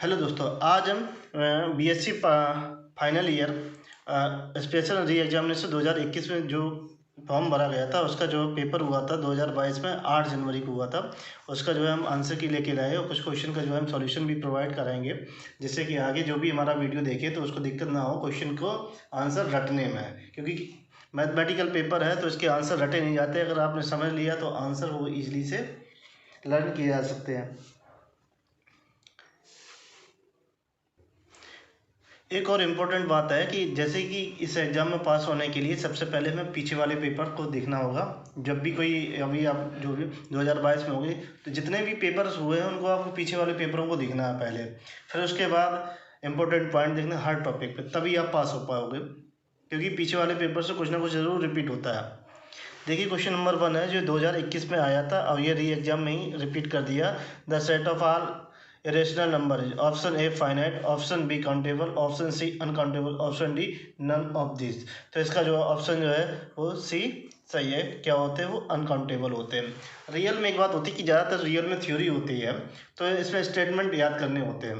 Hello दोस्तों, आज हम BSc final year special re examination 2021 में जो फॉर्म भरा गया था उसका जो पेपर हुआ था 2022 में 8 जनवरी को हुआ था। उसका जो है हम आंसर की लेके लाए और कुछ क्वेश्चन का जो है हम सॉल्यूशन भी प्रोवाइड कराएंगे, जिससे कि आगे जो भी हमारा वीडियो देखे तो उसको दिक्कत ना हो क्वेश्चन को आंसर रटने में, क्योंकि मैथमेटिकल पेपर है तो इसके आंसर रटे नहीं जाते। अगर आपने समझ लिया तो आंसर वो ईजिली से लर्न किए जा सकते हैं। एक और इम्पोर्टेंट बात है कि जैसे कि इस एग्ज़ाम में पास होने के लिए सबसे पहले हमें पीछे वाले पेपर को देखना होगा। जब भी कोई अभी आप जो भी 2022 में होंगे तो जितने भी पेपर्स हुए हैं उनको आपको पीछे वाले पेपरों को देखना है पहले, फिर उसके बाद इम्पोर्टेंट पॉइंट देखना हर टॉपिक पे, तभी आप पास हो पाओगे, क्योंकि पीछे वाले पेपर से कुछ ना कुछ ज़रूर रिपीट होता है। देखिए क्वेश्चन नंबर 1 है जो 2021 में आया था और ये री एग्जाम में ही रिपीट कर दिया। The set of all irrational number is option A finite, option B countable, option C uncountable, option D none of this. तो इसका जो ऑप्शन जो है वो सी सही है। क्या होते हैं वो? अनकाउंटेबल होते हैं। रियल में एक बात होती है कि ज़्यादातर रियल में थ्योरी होती है, तो इसमें स्टेटमेंट याद करने होते हैं,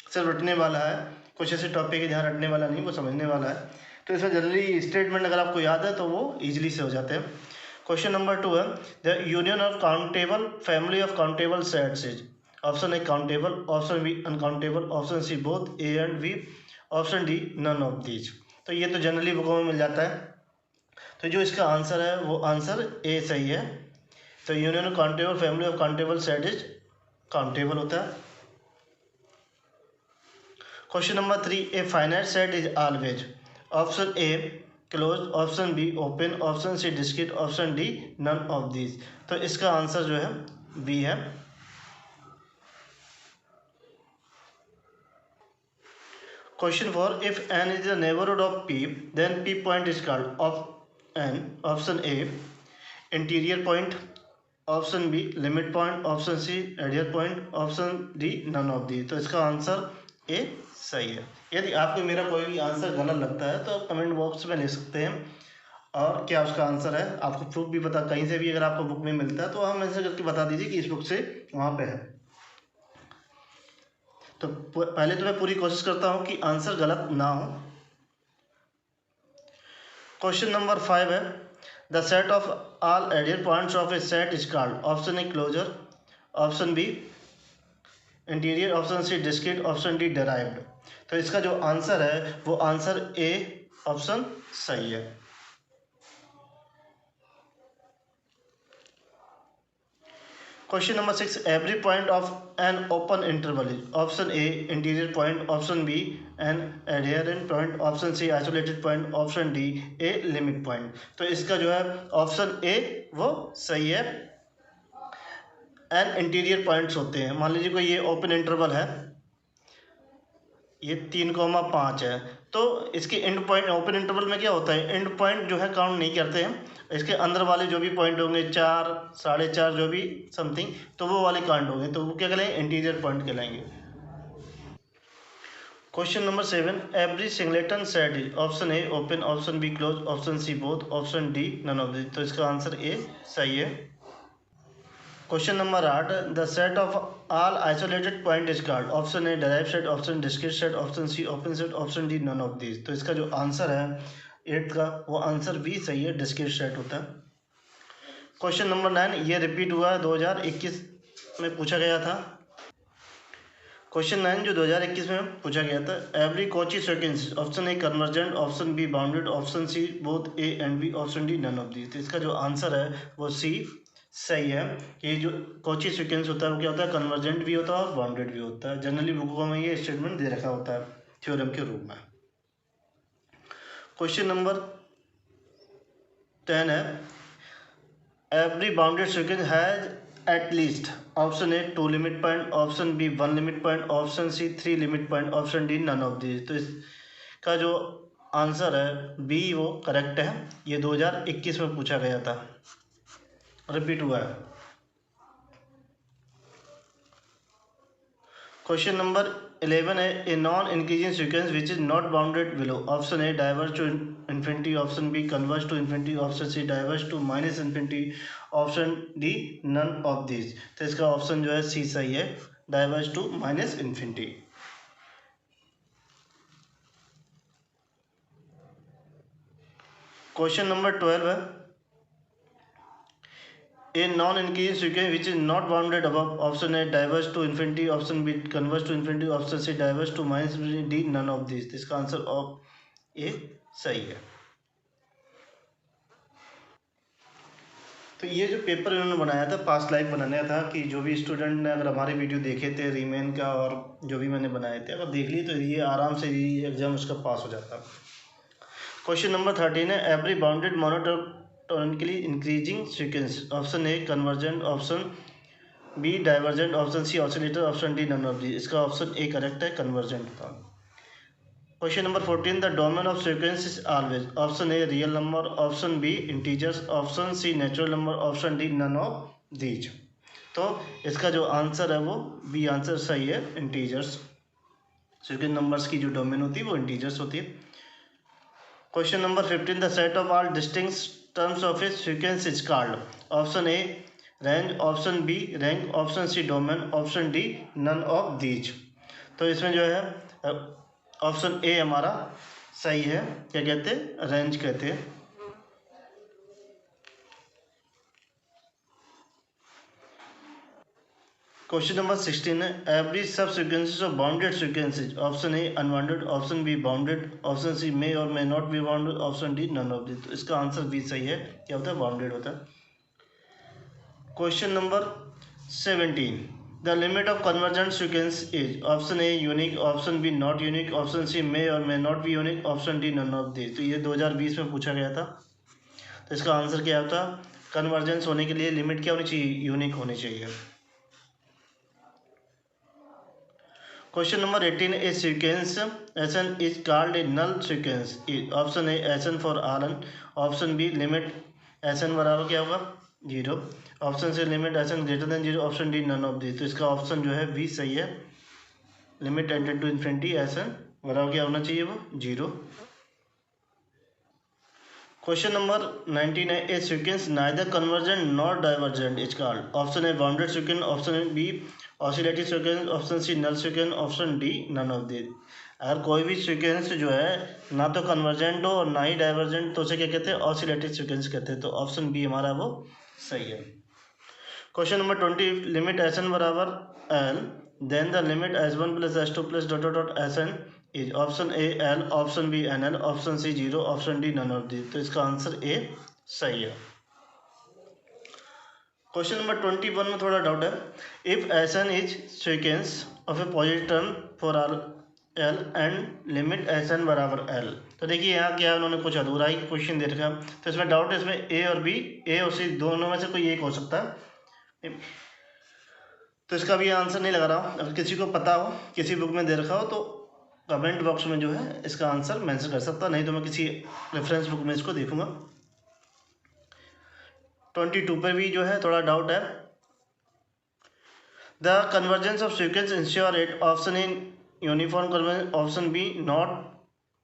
सिर्फ रटने वाला है। कुछ ऐसे टॉपिक है जहाँ रटने वाला नहीं, वो समझने वाला है। तो इसमें जनरली स्टेटमेंट अगर आपको याद है तो वो ईजिली से हो जाते हैं। क्वेश्चन नंबर 2 है the union of countable family of countable sets is option A countable, option B uncountable, option C both A and B, option D none of these. तो ये तो जनरली बुकों में मिल जाता है। तो जो इसका आंसर है वो आंसर ए सही है। तो union of countable family of countable set is countable होता है। Question number 3 a finite set is always option A close, option B open, option C discrete, option D none of these. तो इसका answer जो है B है। Question 4 if n is the neighborhood of p then p point is called of n, option A interior point, option B limit point, option C adhere point, option D none of the. तो इसका answer A सही है। यदि आपको मेरा कोई भी answer गलत लगता है तो आप कमेंट बॉक्स में लिख सकते हैं और क्या उसका आंसर है। आपको प्रूफ भी बता, कहीं से भी अगर आपको बुक में मिलता है तो हम ऐसे करके बता दीजिए कि इस बुक से वहाँ पे है। तो पहले तो मैं पूरी कोशिश करता हूँ कि आंसर गलत ना हो। क्वेश्चन नंबर 5 है the set of all adhere points of a set is called option A closure, option B interior, option C discrete, option D derived. तो इसका जो आंसर है वो आंसर ए ऑप्शन सही है। Question number 6 every point of an open interval is option A interior point, option B an adherent point, option C isolated point, option D a limit point. तो इसका जो है option A वो सही है। An interior points होते हैं। मान लीजिए कोई ये ओपन इंटरवल है, ये 3,5 है, तो इसके एंड पॉइंट ओपन इंटरवल में क्या होता है, एंड पॉइंट जो है काउंट नहीं करते हैं। इसके अंदर वाले जो भी पॉइंट होंगे 4, 4.5 जो भी समथिंग, तो वो वाले काउंट होंगे, तो वो क्या कहलाएंगे, इंटीरियर पॉइंट कहलाएंगे। Question number 7 every singleton set is option A open, option B close, option C both, option D none of this. तो इसका आंसर ए सही है। Question number 8 the set of all isolated point is called option A derive set, option discrete set, option C open set, option D none of this. तो इसका जो answer है 8 का वो आंसर बी सही है, डिस्क्रीट सेट होता है। क्वेश्चन नंबर 9 ये रिपीट हुआ है 2021 में पूछा गया था। क्वेश्चन 9 जो 2021 में पूछा गया था every Cauchy sequence option A convergent, option B bounded, option C both A and B, option D none of this. तो इसका जो आंसर है वो सी सही है। ये जो कोची सीक्वेंस होता है वो क्या होता है, कन्वर्जेंट भी होता है और बाउंडेड भी होता है। जनरली बुकों में ये स्टेटमेंट दे रखा होता है थ्योरम के रूप में। क्वेश्चन नंबर 10 है every bounded sequence has at least option A 2 limit point, option B 1 limit point, option C 3 limit point, option D none of this. तो इसका जो आंसर है बी वो करेक्ट है। ये 2021 में पूछा गया था, रिपीट हुआ है। क्वेश्चन नंबर 11 है a non increasing sequence which is not bounded below option A diverse to infinity, option B converse to infinity, option C diverse to minus infinity, option D none of this. तो इसका option जो है C सही है, diverse to minus infinity. Question number 12 है, a non-increasing sequence which is not bounded above, option A diverge to infinity, option B converge to infinity, option C diverge to minus infinity, D none of these। इसका answer op ए सही है। तो ये जो paper इन्होंने बनाया था, past life बनाया था कि जो भी स्टूडेंट ने अगर हमारे वीडियो देखे थे रीमेन का और जो भी मैंने बनाए थे, अगर देख ली तो ये आराम से ये एग्जाम उसका पास हो जाता। क्वेश्चन नंबर 13 है, every bounded monotonically increasing sequence, option A convergent, option B divergent, option C oscillator, option D none of the. इसका ऑप्शन ए करेक्ट है, कन्वर्जेंट था। Question number 14, the domain of sequence is always, option A real number, option B integers, option C natural number, option D none of these. तो इसका जो answer है वो B answer सही है, integers. Sequence numbers की जो डोमेन होती है वो इंटीजर्स होती है। Question number 15, the set of all distinct terms of a sequence is called, option A range, option B rank, option C domain, option D none of these. तो इसमें जो है ऑप्शन ए हमारा सही है, क्या कहते हैं, रेंज कहते हैं। क्वेश्चन नंबर 16 है, every subsequences of bounded sequences, option A unbounded, option B bounded, option C may और may not be bounded, option D none of this. तो इसका आंसर बी सही है, क्या होता है, बाउंडेड होता है। Question number 17, the limit of convergent sequence is, option A unique, option B not unique, option C may और may not be unique, option D none of this. तो ये 2020 में पूछा गया था। तो इसका आंसर क्या होता, कन्वर्जेंस होने के लिए लिमिट क्या होनी चाहिए, यूनिक होनी चाहिए। Question number 18, a sequence S N is called a null sequence, option A S N for all N, option B limit S N बराबर क्या होगा, 0, option C limit S N greater than 0, option D none of this. तो इसका option जो है B सही है, limit N tend to infinity S N बराबर क्या होना चाहिए, वो 0। क्वेश्चन नंबर 19 है, a sequence neither convergent nor divergent is called, option A bounded sequence, option B oscillative sequence, option C null sequence, option D none of this. अगर कोई भी sequence जो है ना तो कन्वर्जेंट हो और ना ही डाइवर्जेंट, तो उसे क्या कहते हैं, ऑसिलेटिव सीक्वेंस कहते हैं। तो ऑप्शन बी हमारा वो सही है। Question number 20, limit S N बराबर L, then the limit S one plus S two plus dot dot S N is, option A L, option B N L, option C 0, option D none of this. तो इसका answer A सही है। Question number 21 में थोड़ा doubt है, if S N is sequence of a positive term for all L and limit S N बराबर L. तो देखिए यहाँ क्या उन्होंने कुछ अधूरा ही क्वेश्चन दे रखा है, तो इसमें डाउट है, इसमें ए और बी, ए और सी दोनों में से कोई एक हो सकता है। तो इसका भी आंसर नहीं लगा रहा हूँ। अगर किसी को पता हो, किसी बुक में दे रखा हो, तो कमेंट बॉक्स में जो है इसका आंसर मेंशन कर सकता, नहीं तो मैं किसी रेफरेंस बुक में इसको देखूंगा। 22 पर भी जो है थोड़ा डाउट है, the convergence of sequence ensure it, option A uniform convergence, option B not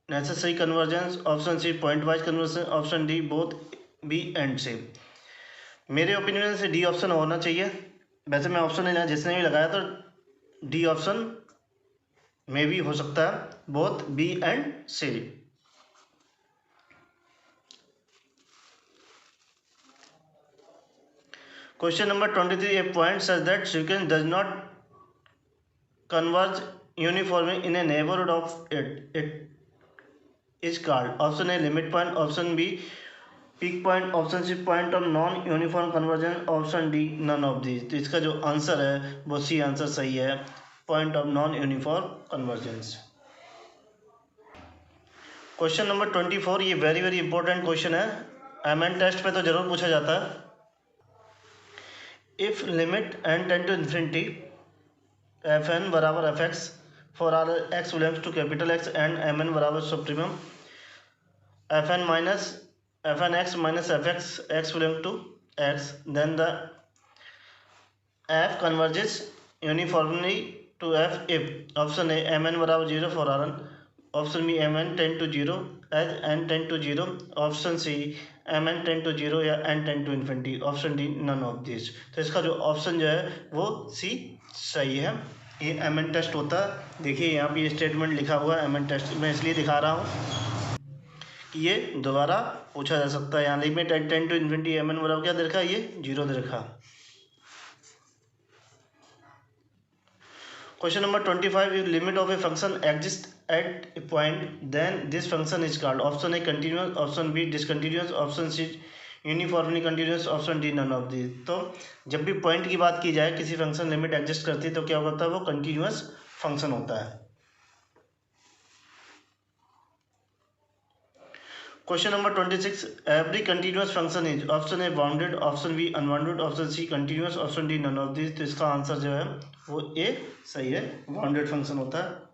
necessary convergence, option C pointwise convergence, option D both B and C. मेरे ओपिनियन से डी ऑप्शन होना चाहिए, वैसे मैं ऑप्शन नहीं लगाया, जिसने भी लगाया तो डी ऑप्शन में भी हो सकता है, both B and C. Question number 23, a point such that sequence does not converge uniformly in a neighbourhood of it is called, option A limit point, option B peak point, option C point of non uniform convergence, option D none of these. तो इसका जो answer है वो सी answer सही है, point of non uniform convergence. Question number 24, ये very very important question है, MN test पे तो जरूर पूछा जाता है। If limit N tend to infinity F N बराबर F X for R X belongs to capital X and M N बराबर supremum F N minus F N X minus F X X belong to X, then the F converges uniformly to F if, option A M N बराबर 0 for all N, option B M N tend to 0 as N tend to 0, option C M N tend to 0 या N tend to infinity, option D none of this. तो इसका जो option जो है वो सी सही है, ये एम एन टेस्ट होता है। देखिए यहाँ पे ये स्टेटमेंट लिखा हुआ है एम एन टेस्ट, मैं इसलिए दिखा रहा हूँ ये दोबारा पूछा जा सकता है। यहाँ limit at 10 to infinity mn बराबर क्या दे रखा है, ये 0 दे रखा। Question number 25, if limit of a function exist at a point then this function is called. Option A continuous, option B discontinuous, option C uniformly continuous, option D none of this. तो जब भी point की बात की जाए, किसी function limit exist करती है तो क्या होता है, वो कंटिन्यूस फंक्शन होता है। Question number 26, every continuous function is. Option A bounded, option B unbounded, option C continuous, option D none of this. तो इसका आंसर जो है वो ए सही है, बाउंडेड फंक्शन होता है।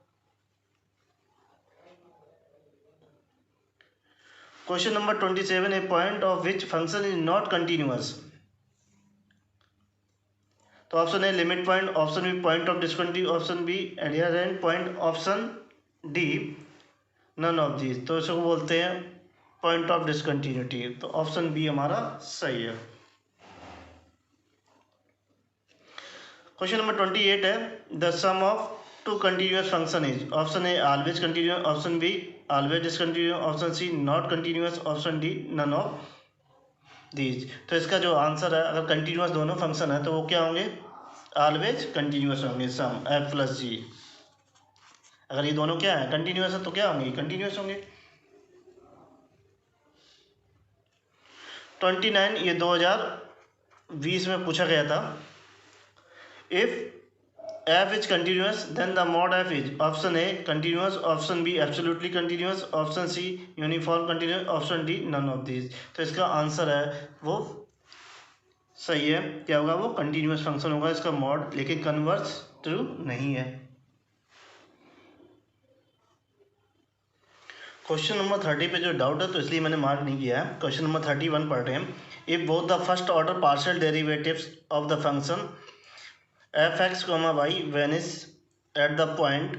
Question number 27, a point of which function is not continuous. तो option A limit point, option B point of discontinuity, option B adherent point, option D none of this. तो इसको बोलते हैं पॉइंट ऑफ डिसकंटिन्यूटी। तो option B हमारा सही है। Question number 28 है, the sum of two continuous function is. Option A always continuous, option B always discontinuous, option C not continuous, option D none of these. तो इसका जो answer है, अगर कंटिन्यूस दोनों फंक्शन है तो वो क्या होंगे, ऑलवेज कंटिन्यूस होंगे, सम एफ प्लस जी। अगर ये दोनों क्या है, कंटिन्यूस है, तो क्या होंगे, कंटिन्यूस होंगे। 29, ये 2020 में पूछा गया था। If F is continuous then the mod F is. Option A continuous, option B absolutely continuous, option C uniform continuous, option D none of this. तो इसका आंसर है वो सही है, क्या होगा, वो कंटिन्यूस फंक्शन होगा इसका मॉड, लेकिन कन्वर्स ट्रू नहीं है। क्वेश्चन नंबर 30 पे जो डाउट है तो इसलिए मैंने मार्क नहीं किया है। क्वेश्चन नंबर 31 पढ़ रहे हैं। If both the first order partial derivatives of the function F X comma Y vanish at the point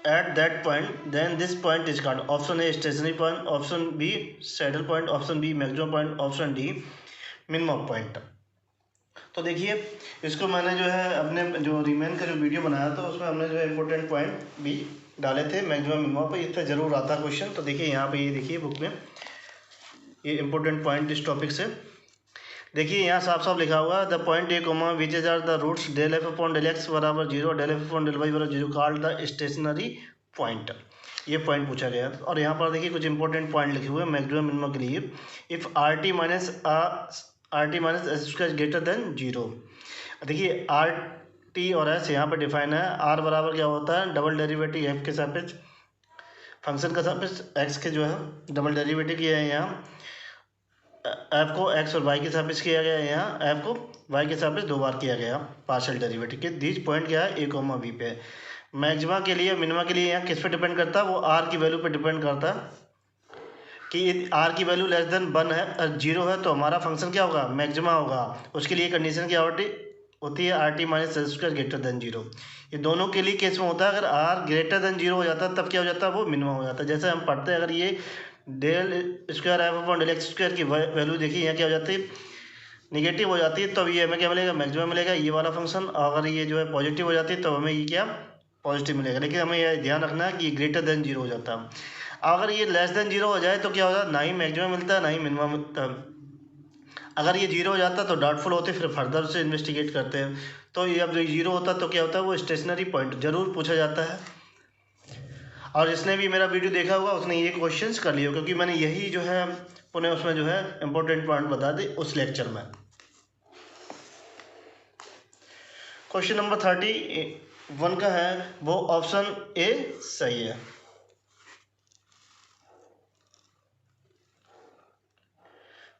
at that point then this point is called. Option A stationary point, option B saddle point, option B maximum point, option D minimum point. तो देखिए, इसको मैंने जो है अपने जो remain का जो वीडियो बनाया था उसमें हमने जो है इंपॉर्टेंट पॉइंट भी डाले थे मैक्सिमम मिनिमम पर। इस पर जरूर आता क्वेश्चन। तो देखिए यहाँ पे, ये देखिए बुक में ये इंपॉर्टेंट पॉइंट इस टॉपिक से। देखिए यहाँ साफ साफ लिखा हुआ, the point A comma which is are the roots del F upon del x बराबर 0, del F upon del Y बराबर 0 कॉल्ड द स्टेशनरी पॉइंट। ये पॉइंट पूछा गया। और यहाँ पर देखिए कुछ इंपॉर्टेंट पॉइंट लिखे हुए हैं मैक्सिमम मिनिमम के लिए। If are T minus S square greater than 0। देखिए आर टी और एस यहाँ पर डिफाइन है। आर बराबर क्या होता है, डबल डेरिवेटिव एफ के सापेक्ष, फंक्शन का सापेक्ष एक्स के जो है डबल डेरिवेटिव किया है। यहाँ एफ को एक्स और वाई के सापेक्ष किया गया है, यहाँ एफ को वाई के सापेक्ष 2 बार किया गया पार्शियल डेरिवेटिव के। दीज पॉइंट क्या है, ए कोमा बी पे। मैक्सिमा के लिए मिनिमा के लिए यहाँ किस पे डिपेंड करता है, वो आर की वैल्यू पे डिपेंड करता है कि आर की वैल्यू लेस देन 1 है, 0 है, तो हमारा फंक्शन क्या होगा, मैक्सिमा होगा। उसके लिए कंडीशन क्या होती है, are T minus S square greater than 0। ये दोनों के लिए केस में होता है। अगर आर ग्रेटर देन 0 हो जाता है तब क्या हो जाता है, वो मिनिमम हो जाता है। जैसे हम पढ़ते हैं, अगर ये del square F upon del X square की वैल्यू देखिए यहाँ क्या हो जाती है, निगेटिव हो जाती है, तब ये हमें क्या मिलेगा, मैक्सिमम मिलेगा ये वाला फंक्शन। अगर ये जो है पॉजिटिव हो जाती है तब हमें ये क्या, पॉजिटिव मिलेगा। लेकिन हमें यह ध्यान रखना है कि ग्रेटर देन 0 हो जाता है। अगर ये लेस देन 0 हो जाए तो क्या होता है, ना ही मैक्सिमम मिलता है ना ही मिनिमम मिलता है। अगर ये 0 हो जाता है तो डाउटफुल होते, फिर फर्दर से इन्वेस्टिगेट करते हैं। तो ये अब 0 होता है तो क्या होता है, वो स्टेशनरी पॉइंट जरूर पूछा जाता है। और जिसने भी मेरा वीडियो देखा होगा उसने ये क्वेश्चंस कर लिए, क्योंकि मैंने यही जो है पुनः उसमें जो है इंपॉर्टेंट पॉइंट बता दी उस लेक्चर में। क्वेश्चन नंबर 31 का है वो ऑप्शन ए सही है।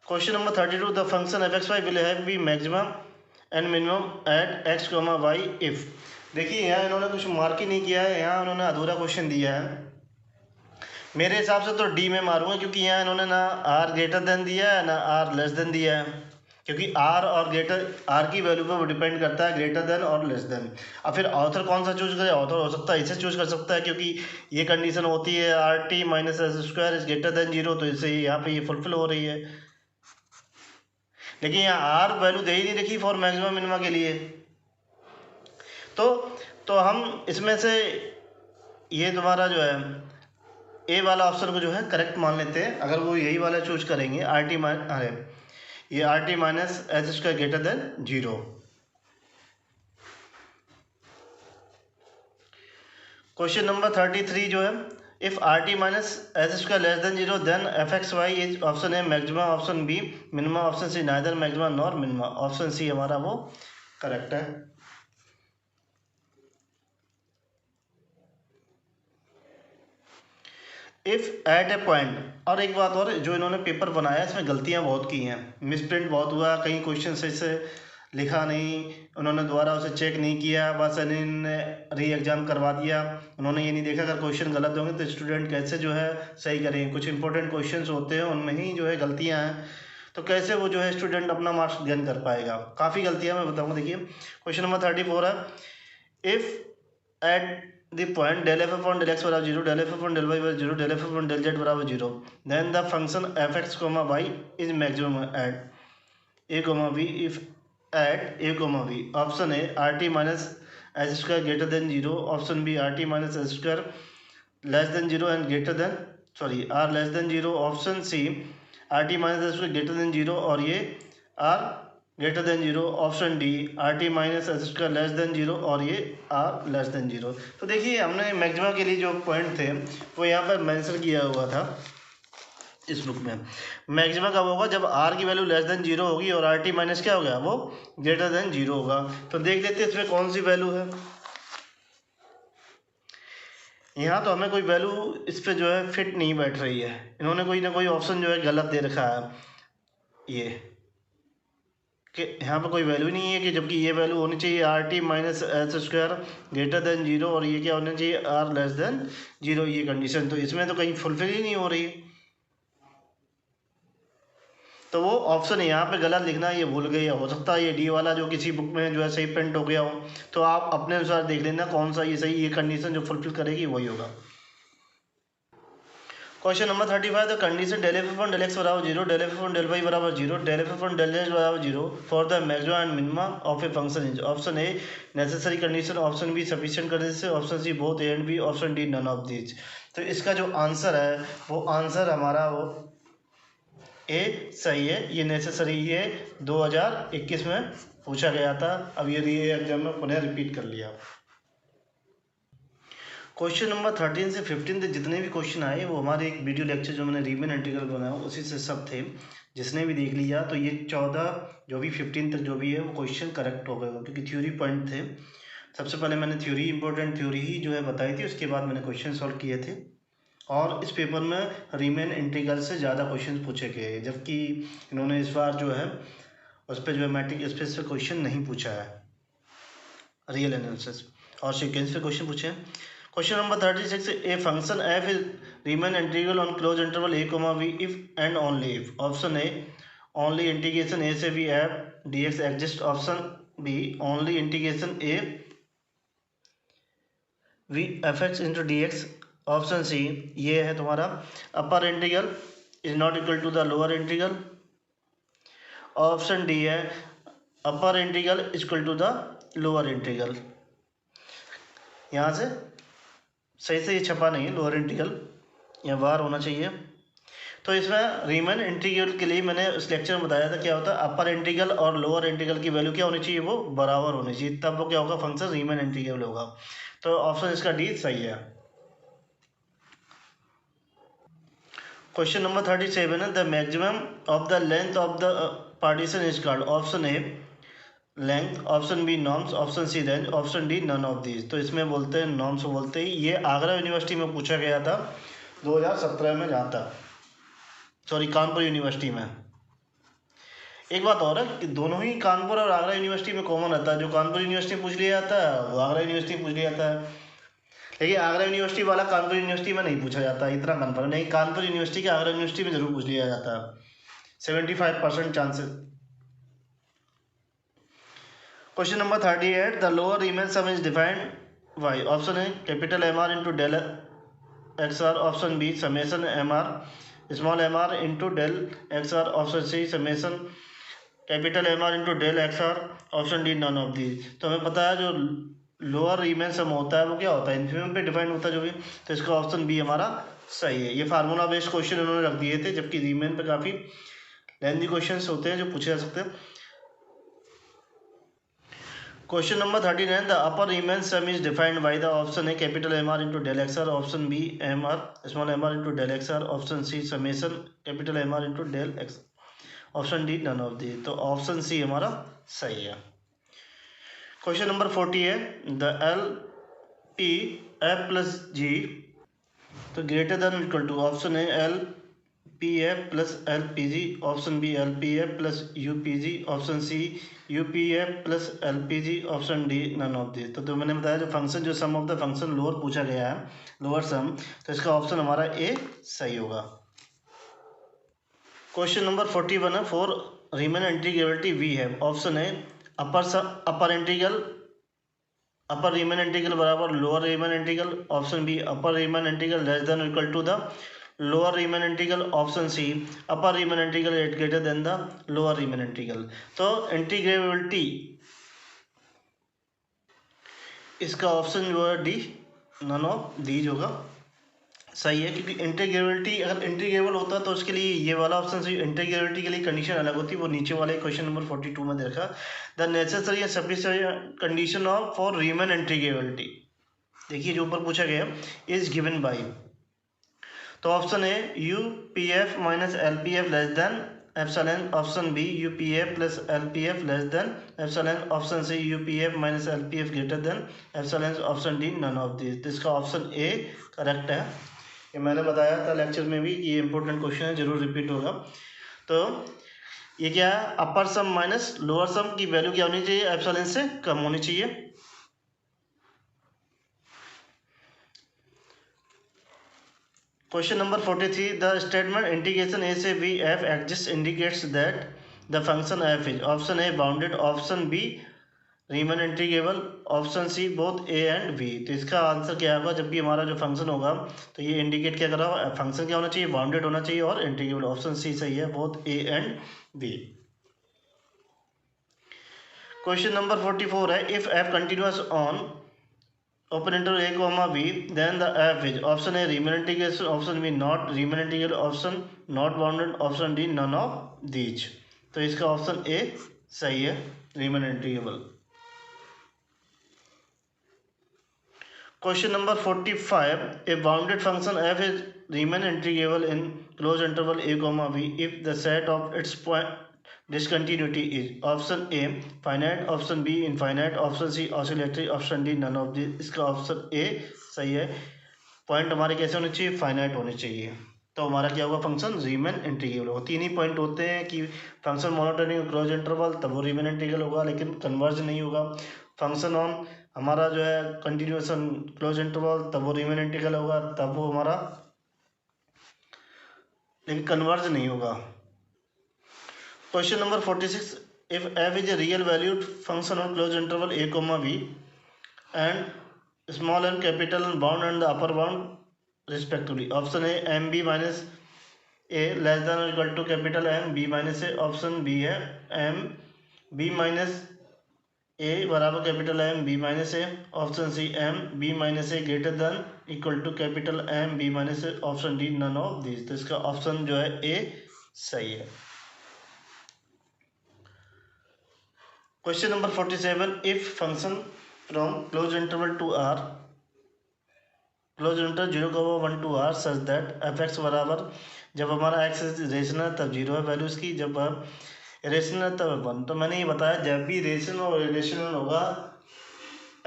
Question number 32, the function F X Y will have be maximum and minimum at X comma Y if. देखिए यहाँ इन्होंने कुछ मार्क ही नहीं किया है, यहाँ उन्होंने अधूरा क्वेश्चन दिया है। मेरे हिसाब से तो डी में मारूंगा, क्योंकि यहाँ इन्होंने ना आर ग्रेटर देन दिया है ना आर लेस देन दिया है। क्योंकि आर और ग्रेटर, आर की वैल्यू पर वो डिपेंड करता है ग्रेटर देन और लेस देन। अब फिर ऑथर कौन सा चूज करे, ऑथर हो सकता है इसे चूज कर सकता है, क्योंकि ये कंडीशन होती है are T minus S square is greater than 0, तो इससे यहाँ पे ये फुलफिल हो रही है। लेकिन यहाँ आर वैल्यू दे ही नहीं रखी फॉर मैक्सिमम मिनिमा के लिए। तो हम इसमें से ये तुम्हारा जो है ए वाला ऑप्शन को जो है करेक्ट मान लेते हैं। अगर वो यही वाला चूज करेंगे अरे ये R T minus H square greater than 0। Question number 33 जो है, if R T minus H square less than 0 then F X Y is option A maxima, option B minima, option C neither maxima nor minima. Option C हमारा वो correct है। If at a point, और एक बात और, जो इन्होंने paper बनाया इसमें गलतियां बहुत की हैं, मिसप्रिंट बहुत हुआ, कई क्वेश्चन सही से लिखा नहीं, उन्होंने दोबारा उसे चेक नहीं किया, बस इन्होंने री एग्ज़ाम करवा दिया। उन्होंने ये नहीं देखा अगर क्वेश्चन गलत होंगे तो स्टूडेंट कैसे जो है सही करेंगे। कुछ इंपॉर्टेंट क्वेश्चंस होते हैं उनमें ही जो है गलतियां हैं, तो कैसे वो जो है स्टूडेंट अपना मार्क्स गेन कर पाएगा। काफ़ी गलतियां मैं बताऊँगा। देखिए क्वेश्चन नंबर 34 है, if at the point del f upon del x बराबर 0, del f upon del y बराबर 0, del f upon del z बराबर 0, then the function f x, y is maximum at a, b if at a, b option a rt minus h square greater than 0, option b rt minus h square less than 0 and greater than r less than 0, option c rt minus h square greater than 0 और ये r greater than 0, option D R T minus H square less than 0 और ये are less than 0। तो देखिए हमने maxima के लिए जो पॉइंट थे वो यहाँ पर मेंशन किया हुआ था इस बुक में। मैक्सिमा कब होगा? जब आर की वैल्यू लेस देन 0 होगी और आर टी माइनस क्या होगा, वो ग्रेटर देन 0 होगा। तो देख लेते हैं इसमें कौन सी वैल्यू है। यहाँ तो हमें कोई वैल्यू इस पर जो है फिट नहीं बैठ रही है, इन्होंने कोई ना कोई ऑप्शन जो है गलत दे रखा है, ये कि यहाँ पर कोई वैल्यू नहीं है, कि जबकि ये वैल्यू होनी चाहिए are T minus H square greater than 0 और ये क्या होना चाहिए आर लेस देन 0, ये कंडीशन तो इसमें तो कहीं फुलफिल ही नहीं हो रही। तो वो ऑप्शन यहाँ पे गलत लिखना ये भूल गए, हो सकता है ये डी वाला जो किसी बुक में जो है सही प्रिंट हो गया हो, तो आप अपने अनुसार देख लेना कौन सा ये सही, ये कंडीशन जो फुलफिल करेगी वही होगा। Question number 35, the condition del f upon del x बराबर 0, del f upon del y बराबर 0, del f upon del z बराबर 0 for the maxima and minima of a function is, option A necessary condition, option B sufficient condition, option C both A and B, option D none of these. तो इसका जो answer है वो answer हमारा वो ए सही है, ये नेसेसरी, ये 2021 में पूछा गया था, अब ये एग्जाम में पुनः रिपीट कर लिया। क्वेश्चन नंबर 13 से 15 तक जितने भी क्वेश्चन आए वो हमारे एक वीडियो लेक्चर जो मैंने रीमन इंटीग्रल बनाया उसी से सब थे, जिसने भी देख लिया तो ये 14 जो भी 15 तक जो भी है वो क्वेश्चन करेक्ट हो गए, क्योंकि थ्योरी पॉइंट थे। सबसे पहले मैंने थ्योरी, इंपॉर्टेंट थ्योरी ही जो है बताई थी, उसके बाद मैंने क्वेश्चन सॉल्व किए थे। और इस पेपर में रीमन इंटीग्रल से ज़्यादा क्वेश्चन पूछे गए, जबकि इन्होंने इस बार जो है उस पर जो है मैट्रिक स्पेस पे क्वेश्चन नहीं पूछा है, रियल एनालिसिस और सीक्वेंस पे क्वेश्चन पूछे हैं। Question number 36, a function F is Riemann integral on closed interval A comma B if and only if, option A only integration A से B F D X exist, option B only integration A V F X into D X, option C ये है तुम्हारा upper integral is not equal to the lower integral, option D है अपर integral is equal to the lower integral. यहाँ से सही से ये छपा नहीं है, लोअर इंटीग्रल या बाहर होना चाहिए। तो इसमें रीमन इंटीग्रल के लिए मैंने उस लेक्चर में बताया था क्या होता है, अपर इंटीग्रल और लोअर इंटीग्रल की वैल्यू क्या होनी चाहिए, वो बराबर होनी चाहिए, तब वो क्या होगा, फंक्शन रीमन इंटीग्रल होगा। तो ऑप्शन इसका डी सही है। क्वेश्चन नंबर 37 है, the maximum of the length of the partition is called, option A length, option B norms, option C range, option D none of these. तो इसमें बोलते हैं नॉर्म्स बोलते हैं, ये आगरा यूनिवर्सिटी में पूछा गया था 2017 में, जहाँ तक सॉरी कानपुर यूनिवर्सिटी में। एक बात और है कि दोनों ही कानपुर और आगरा यूनिवर्सिटी में कॉमन रहता है, जो कानपुर यूनिवर्सिटी में पूछ लिया जाता है वो आगरा यूनिवर्सिटी में पूछ लिया जाता है, लेकिन आगरा यूनिवर्सिटी वाला कानपुर यूनिवर्सिटी में नहीं पूछा जाता है, इतना कन्फर्म नहीं, कानपुर यूनिवर्सिटी के आगरा यूनिवर्सिटी में जरूर पूछ लिया जाता है, 75% chances. Question number 38, the lower Riemann sum is defined by, option A capital M R into del X R, option B summation M R small M R into del X R, option C summation capital M R into del X R, option D none of the. तो हमें पता है जो lower Riemann सम होता है वो क्या होता है, इन्फिमम पे डिफाइंड होता है जो भी। तो इसका ऑप्शन बी हमारा सही है। ये फार्मूला बेस्ड क्वेश्चन उन्होंने रख दिए थे, जबकि रीमेन पे काफ़ी लेंथी क्वेश्चंस होते हैं जो पूछे जा सकते हैं। Question number 39, the upper Riemann sum is defined by the option A capital M R into del X R, option B M R small M R into del X R, option C summation capital M R into del x, option D none of the. तो option C हमारा सही है। Question number 40 है, the L P F plus G तो greater than equal to, option A L P F plus L P G, option B L P F plus U P G, option C U P F plus L P G, option D none of the. तो मैंने बताया जो function, जो sum of the function lower पूछा गया है, lower sum, तो इसका ऑप्शन हमारा ए सही होगा। क्वेश्चन नंबर 41 है, फॉर रीमेन इंटीग्रेबिलिटी वी है, option A upper Riemann integral बराबर lower Riemann integral, option B upper Riemann integral less than equal to the lower Riemann integral, option C upper Riemann integral is greater than the lower Riemann integral. तो integrability इसका option जो है D none of these होगा, सही है। क्योंकि integrability, अगर integrable होता तो उसके लिए ये वाला ऑप्शन सही, इंटीग्रेबिलिटी के लिए कंडीशन अलग होती, वो नीचे वाले क्वेश्चन नंबर 42 में देखा, the necessary and sufficient condition of for Riemann integrability, देखिए जो ऊपर पूछा गया इज गिवन बाई, तो option A U P F minus L P F less than epsilon, option B U P F plus L P F less than epsilon, option C U P F minus L P F greater than epsilon, option D none of this. तो इसका option A correct है। ये मैंने बताया था lecture में भी, ये इंपॉर्टेंट क्वेश्चन है, जरूर रिपीट होगा। तो ये क्या है, अपर सम माइनस लोअर सम की वैल्यू क्या होनी चाहिए, एप्सिलॉन से कम होनी चाहिए। Question number 43, the statement integration A से B F exist indicates that the function F is, option A bounded, option B Riemann integrable, option C both A and B. तो इसका आंसर क्या होगा, जब भी हमारा जो फंक्शन होगा तो ये इंडिकेट क्या कर रहा है, फंक्शन क्या होना चाहिए, बाउंडेड होना चाहिए और इंटीग्रेबल, ऑप्शन सी सही है, both A and B. Question number 44 है, if F continuous on open interval a comma b then the f is, option a Riemann integration, option b not Riemann integral, option not bounded, option d none of these। तो इसका option A सही है, Riemann integral। Question number 45, a bounded function f is Riemann integral in closed interval a comma b if the set of its point discontinuity is, option A finite, option B infinite, option C oscillatory, option D none of the. इसका option A सही है। Point हमारे कैसे होने चाहिए, finite होने चाहिए, तो हमारा क्या होगा, फंक्शन रीमन इंटीग्रेबल होगा। तीन ही पॉइंट होते हैं कि फंक्शन मोनोटोनिक क्लोज इंटरवल तब वो रीमन इंटीग्रेबल होगा, लेकिन कन्वर्ज नहीं होगा। फंक्शन ऑन हमारा जो है कंटिन्यूएशन क्लोज इंटरवल तब वो रीमन इंटीग्रेबल होगा, तब वो हमारा, लेकिन कन्वर्ज नहीं होगा। Question number 46, if f is a real valued function on closed interval a comma b and small m capital and bound and the upper bound respectively, option a m b minus a less than or equal to capital M b minus a, option B है m b minus a बराबर capital M b minus a, option C m b minus a greater than equal to capital M b minus a, option D none of this. तो इसका option जो है A सही है। Question number 47, if function from close interval to R, close interval 0,1 to R such that F X बराबर, जब हमारा x rational तब 0 है वैल्यू इसकी, जब रेशनल तब 1। तो मैंने ये बताया जब भी रेशनल और रिलेशनल होगा,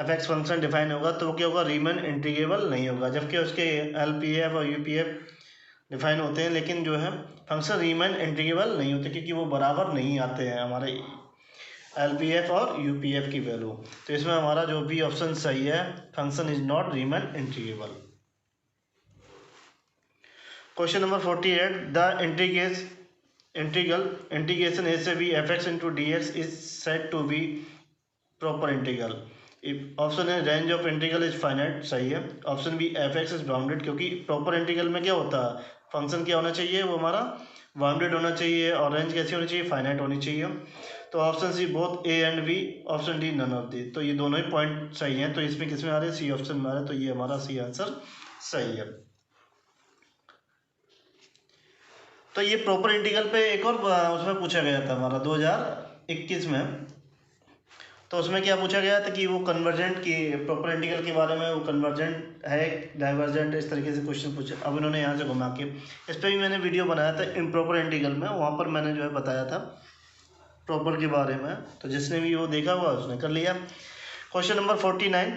एफ एक्स फंक्शन डिफाइन होगा, तो वो क्या होगा, रीमन इंटीग्रेबल नहीं होगा। जबकि उसके एल पी एफ और यू पी एफ डिफाइन होते हैं, लेकिन जो है फंक्शन रीमन इंटीग्रेबल नहीं होते, क्योंकि वो बराबर नहीं आते हैं हमारे एल पी एफ और यू पी एफ की वैल्यू। तो इसमें हमारा जो भी ऑप्शन सही है, function is not Riemann integrable. Question number 48, the integration A से B F X into D X is said to be proper integral. Option है range of integral is finite, सही है। Option B F X is bounded, क्योंकि proper integral में क्या होता है, function क्या होना चाहिए, वो हमारा बाउंडेड होना चाहिए, और रेंज कैसी होनी चाहिए, फाइनाइट होनी चाहिए। तो option C both A and B, option D none of the. तो ये दोनों ही पॉइंट सही हैं। तो इसमें किस में आ रहे हैं, सी ऑप्शन में आ रहा है। तो ये हमारा सी आंसर सही है। तो ये प्रॉपर इंटीग्रल पे एक और उसमें पूछा गया था हमारा 2021 में। तो उसमें क्या पूछा गया था कि वो कन्वर्जेंट की प्रॉपर इंटीग्रल के बारे में, वो कन्वर्जेंट है डाइवर्जेंट, इस तरीके से क्वेश्चन पूछे। अब इन्होंने यहाँ से घुमा के इस पर भी मैंने वीडियो बनाया था इम्प्रॉपर इंटीग्रल में, वहाँ पर मैंने जो है बताया था प्रॉपर के बारे में। तो जिसने भी वो देखा हुआ उसने कर लिया। क्वेश्चन नंबर 49,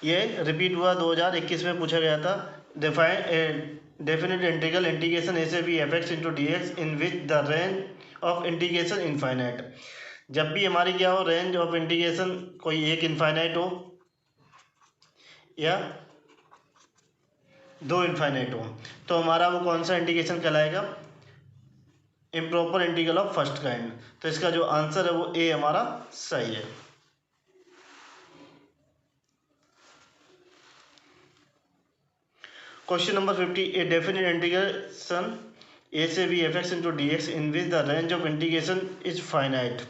ये रिपीट हुआ 2021 में पूछा गया था। Define definite integral integration A से B F X into D X in which the range of integration infinite. जब भी हमारी क्या हो, रेंज ऑफ इंटीग्रेशन कोई एक इनफाइनाइट हो या दो इनफाइनाइट हो, तो हमारा वो कौन सा इंटीग्रेशन कहलाएगा, improper integral of first kind. तो इसका जो आंसर है वो ए हमारा सही है। Question number 50, a definite integration A से B F X into D X in which the range of integration is finite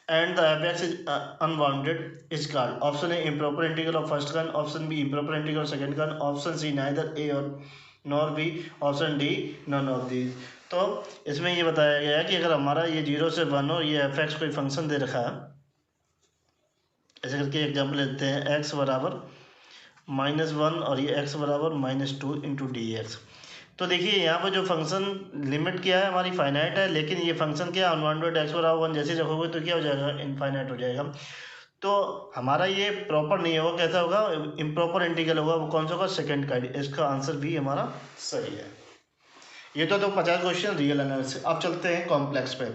and the F X is unbounded is called. Option A improper integral of first kind, option B improper integral of second kind, option C neither A और nor B, option D none of these. तो इसमें ये बताया गया है कि अगर हमारा ये 0 से 1 हो, ये एफ एक्स कोई फंक्शन दे रखा है, ऐसे करके एग्जाम्पल लेते हैं, एक्स बराबर -1 और ये x बराबर -2 इंटू डी एक्स। तो देखिए यहाँ पर जो फंक्शन लिमिट क्या है हमारी फाइनाइट है, लेकिन ये फंक्शन क्या अनबाउंडेड x बराबर 1 जैसे रखोगे तो क्या हो जाएगा, इनफाइनाइट हो जाएगा। तो हमारा ये प्रॉपर नहीं होगा, कैसा होगा, इम्प्रॉपर इंटीग्रल होगा। वो कौन सा होगा, सेकंड काइंड। इसका आंसर भी हमारा सही है। ये तो 50 क्वेश्चन रियल एनालिसिस। अब चलते हैं कॉम्प्लेक्स पे।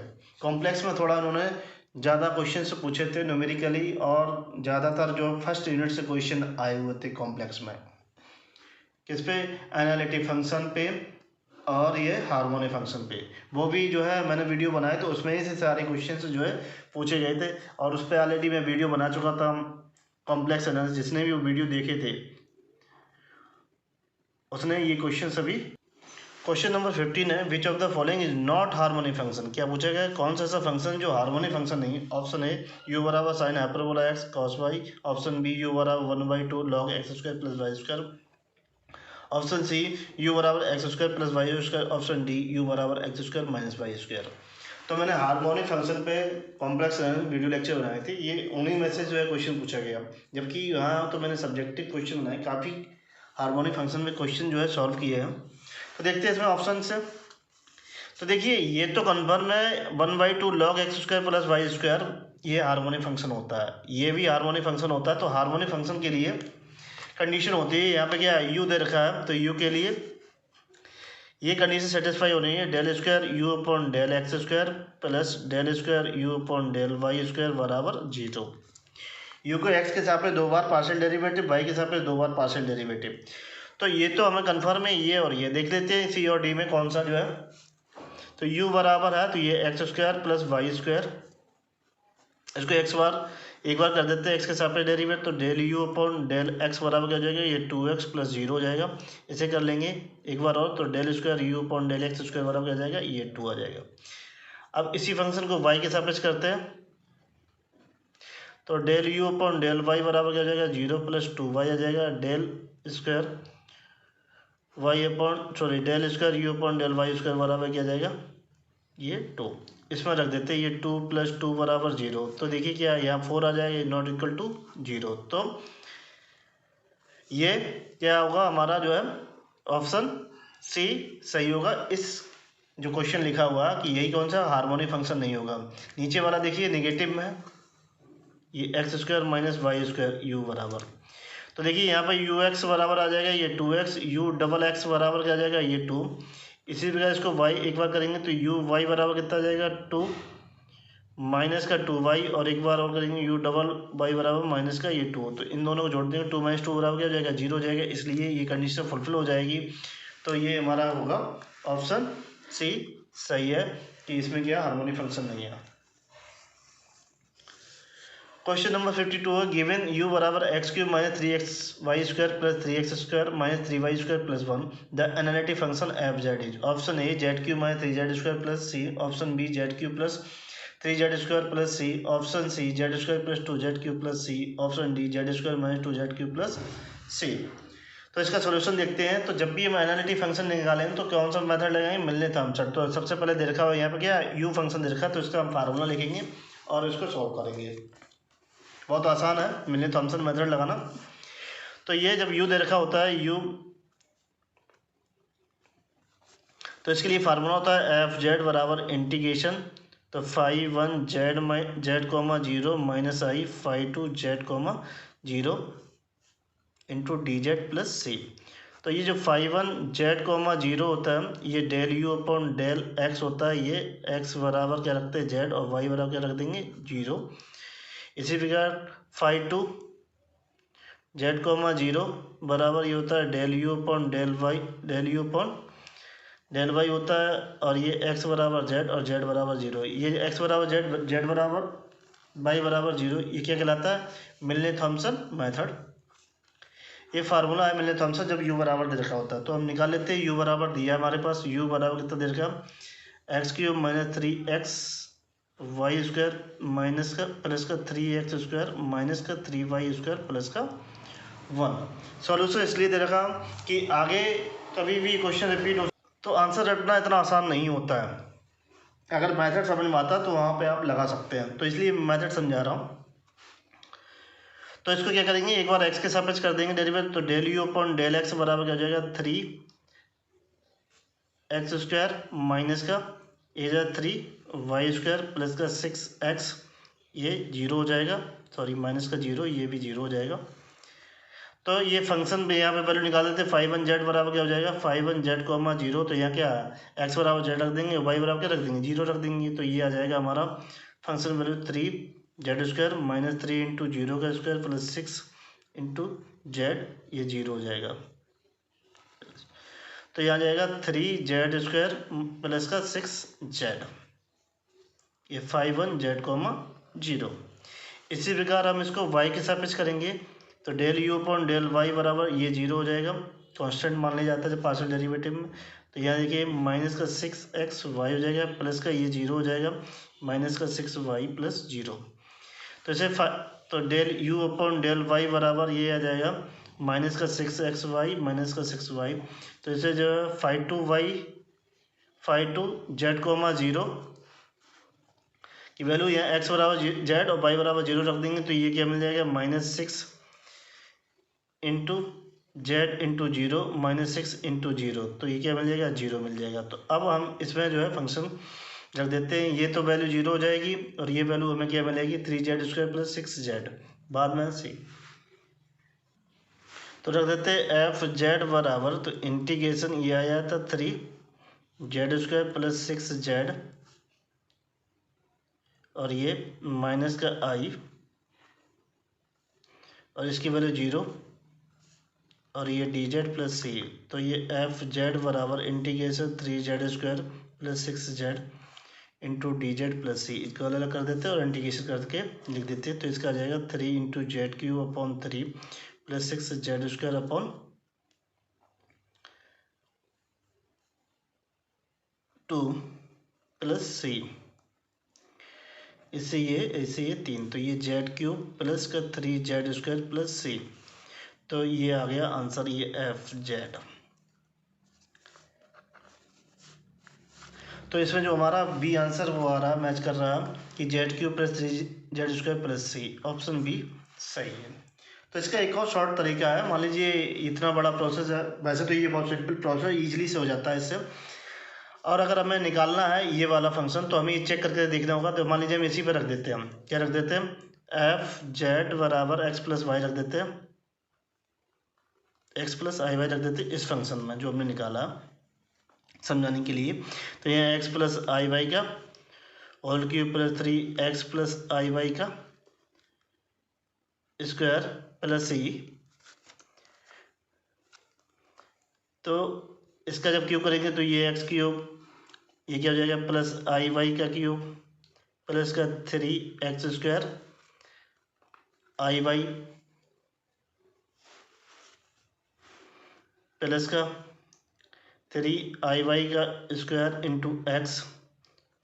कॉम्प्लेक्स में थोड़ा उन्होंने ज़्यादा क्वेश्चन से पूछे थे न्यूमेरिकली, और ज़्यादातर जो फर्स्ट यूनिट से क्वेश्चन आए हुए थे कॉम्प्लेक्स में। किस पे, एनालिटिक फंक्शन पे और ये हार्मोनिक फंक्शन पे। वो भी जो है मैंने वीडियो बनाए तो उसमें ही से सारे क्वेश्चन जो है पूछे गए थे, और उस पर ऑलरेडी मैं वीडियो बना चुका था कॉम्प्लेक्स एनालिसिस। जिसने भी वो वीडियो देखे थे उसने ये क्वेश्चन सभी। क्वेश्चन नंबर 15 है, विच of the following is not harmonic function. क्या पूछा गया, कौन सा ऐसा फंक्शन जो हार्मोनिक फंक्शन नहीं है। ऑप्शन ए यू बराबर sine hyperbola X cos Y, option B U बराबर 1/2 log X square plus Y square, option C U बराबर X square plus Y square, option D U बराबर X square minus Y square. तो मैंने harmonic function पे complex video lecture बनाए थे, ये उन्हीं में से जो है क्वेश्चन पूछा गया। जबकि यहाँ तो मैंने सब्जेक्टिव क्वेश्चन बनाए, काफ़ी हार्मोनिक फंक्शन में क्वेश्चन जो है सॉल्व किए हैं। तो देखते हैं इसमें ऑप्शन से। तो देखिए ये तो कन्फर्म है 1/2 log X square plus Y square, ये हार्मोनिक फंक्शन होता है, ये भी हार्मोनिक फंक्शन होता है। तो हार्मोनिक फंक्शन के लिए कंडीशन होती है, यहाँ पे क्या यू दे रखा है, तो यू के लिए ये कंडीशन सेटिस्फाई होनी है, del square U upon del X square plus del square U upon del Y square बराबर 0। यू को एक्स के सापेक्ष 2 बार पार्शियल डेरिवेटिव, वाई के सापेक्ष 2 बार पार्शियल डेरिवेटिव। तो ये तो हमें कन्फर्म है, ये और ये देख लेते हैं सी और डी में कौन सा जो है। तो u बराबर है, तो ये X square plus Y square, इसको एक्स बार एक बार कर देते हैं एक्स के सापेक्ष डेरिवेटिव, तो del you upon del x बराबर क्या हो जाएगा, ये 2x प्लस 0 हो जाएगा। इसे कर लेंगे एक बार और, तो del square U upon del X square बराबर क्या जाएगा, ये 2 आ जाएगा। अब इसी फंक्शन को y के सापेक्ष करते हैं, तो del you upon del Y बराबर क्या हो जाएगा, 0 प्लस 2y आ जाएगा। Del square Y upon del square U upon del Y square बराबर क्या जाएगा, ये 2। इसमें रख देते हैं ये 2 प्लस 2 बराबर 0। तो देखिए क्या यहाँ 4 आ जाएगा, नॉट इक्वल टू 0। तो ये क्या होगा हमारा जो है ऑप्शन सी सही होगा। इस जो क्वेश्चन लिखा हुआ कि यही कौन सा हार्मोनिक फंक्शन नहीं होगा। नीचे वाला देखिए नेगेटिव में है, ये X square minus Y square U बराबर, तो देखिए यहाँ पर यू एक्स बराबर आ जाएगा ये 2x, यू डबल एक्स बराबर क्या आ जाएगा, ये 2। इसी प्रकार इसको y एक बार करेंगे तो यू वाई बराबर कितना आ जाएगा, 2 माइनस का 2y, और एक बार और करेंगे यू डबल वाई बराबर माइनस का ये 2। तो इन दोनों को जोड़ देंगे, 2 - 2 बराबर क्या हो जाएगा, 0 हो जाएगा। इसलिए ये कंडीशन फुलफिल हो जाएगी। तो ये हमारा होगा ऑप्शन सी सही है कि इसमें क्या हार्मोनिक फंक्शन नहीं है। क्वेश्चन नंबर 52 है, गिवन u बराबर X cube minus 3xy² plus 3x² minus 3y² plus 1 the analytic function F Z is. Option A Z cube minus 3z² plus C, option B Z cube plus 3z² plus C, option C z² plus 2z cube plus C, option D z² minus 2z cube plus सी। तो इसका solution देखते हैं। तो जब भी हम analytic function निकालें तो कौन सा मेथड लगाएंगे, मिलने थॉम्पसन। तो सबसे पहले दे रखा हुआ यहाँ पे क्या यू फंक्शन दे रखा है, तो इसका हम फार्मूला लिखेंगे और इसको सॉल्व करेंगे। बहुत आसान है मिलने थॉम्पसन मेथड लगाना। तो ये जब u दे रखा होता है u, तो इसके लिए फार्मूला होता है एफ जेड बराबर इंटीग्रेशन, तो phi 1 Z comma 0 minus I phi 2 Z comma 0 into D Z plus सी। तो ये जो फाइव 1 जेड कोमा 0 होता है ये del you upon del X होता है। ये एक्स बराबर क्या रखते हैं जेड और वाई बराबर क्या रख देंगे 0। इसी प्रकार फाइव 2 जेड कोमा 0 बराबर ये होता है del you upon del Y, del you upon del Y होता है। और ये एक्स बराबर जेड और जेड बराबर 0। ये एक्स बराबर जेड, जेड बराबर वाई बराबर 0, ये क्या कहलाता है मिलने थॉम्पसन मेथड। ये फार्मूला है मिलने थॉम्पसन जब u बराबर दे रखा होता है। तो हम निकाल लेते हैं। u बराबर दिया हमारे पास, u बराबर कितना दे रखा, x cube minus 3xy² minus का प्लस का 3x² माइनस का 3y² प्लस का 1। सॉल्यूशन इसलिए दे रखा कि आगे कभी भी क्वेश्चन रिपीट हो तो आंसर रटना इतना आसान नहीं होता है। अगर मेथड समझ में आता तो वहाँ पे आप लगा सकते हैं, तो इसलिए मेथड समझा रहा हूँ। तो इसको क्या करेंगे, एक बार x के सापेक्ष कर देंगे डेरिवेटिव, तो del you upon del x बराबर क्या हो जाएगा 3x² माइनस का ये जाए 3y² प्लस का 6x, ये 0 हो जाएगा, सॉरी माइनस का 0, ये भी 0 हो जाएगा। तो ये फंक्शन में यहाँ पे वैल्यू निकाल देते हैं। फाइव 1 जेड बराबर क्या हो जाएगा 5 1 जेड कोमा 0। तो यहाँ क्या है x बराबर जेड रख देंगे, y बराबर क्या रख देंगे 0 रख देंगे। तो ये आ जाएगा हमारा function value 3z² minus 3 into 0 का स्क्वायर प्लस 6 इंटू जेड, ये 0 हो जाएगा। तो यहाँ जाएगा 3z² प्लस का 6z, ये 5 1 जेड कोमा 0। इसी प्रकार हम इसको y के सापेक्ष करेंगे, तो del you upon del Y बराबर ये 0 हो जाएगा, कांस्टेंट मान लिया जाता है जब पार्शियल डेरिवेटिव में। तो यहाँ देखिए माइनस का 6xy हो जाएगा प्लस का ये 0 हो जाएगा माइनस का 6y प्लस 0। तो इसे तो del you upon del Y बराबर ये आ जाएगा माइनस का 6xy माइनस का 6y। तो इसे जो है 5 2 जेड कोमा 0 की वैल्यू यहाँ x बराबर जेड और y बराबर 0 रख देंगे। तो ये क्या मिल जाएगा minus 6 into Z into 0 minus 6 into 0। तो ये क्या मिल जाएगा 0 मिल जाएगा। तो अब हम इसमें जो है फंक्शन रख देते हैं। ये तो वैल्यू 0 हो जाएगी और ये वैल्यू हमें क्या मिलेगी 3z² प्लस 6z बाद में सी। तो रख देते हैं एफ जेड बराबर, तो इंटीग्रेशन ये आया था 3z² प्लस 6z और ये माइनस का i और इसकी वैल्यू 0 और ये डी जेड प्लस सी। तो ये एफ जेड बराबर integration 3z² plus 6z into D Z plus सी, इसको अलग अलग कर देते हैं और इंटीग्रेशन करके लिख देते हैं। तो इसका आ जाएगा 3 into Z cube upon 3 plus 6z² upon 2 plus C. इससे ये 3, तो ये जेड क्यूब प्लस का 3z² प्लस सी। तो ये आ गया आंसर, ये एफ जेड। तो इसमें जो हमारा बी आंसर वो आ रहा मैच कर रहा कि Z cube plus 3z² plus सी, ऑप्शन बी सही है। तो इसका एक और शॉर्ट तरीका है, मान लीजिए इतना बड़ा प्रोसेस है, वैसे तो ये बहुत सिंपल प्रोसेस ईजिली से हो जाता है इससे। और अगर हमें निकालना है ये वाला फंक्शन तो हमें ये चेक करके देखना होगा। तो मान लीजिए हम इसी पर रख देते हैं, हम क्या रख देते हैं एफ जेड बराबर एक्स प्लस वाई रख देते हैं, एक्स प्लस आई वाई रख देते हैं इस फंक्शन में जो हमने निकाला समझाने के लिए। तो यहाँ एक्स प्लस आई वाई का whole cube plus 3x plus I Y का स्क्वायर प्लस सी। तो इसका जब क्यूब करेंगे तो ये एक्स क्यूब, ये क्या हो जाएगा प्लस आई वाई का क्यूब प्लस का 3x² आई वाई प्लस का 3 का स्क्वायर इंटू एक्स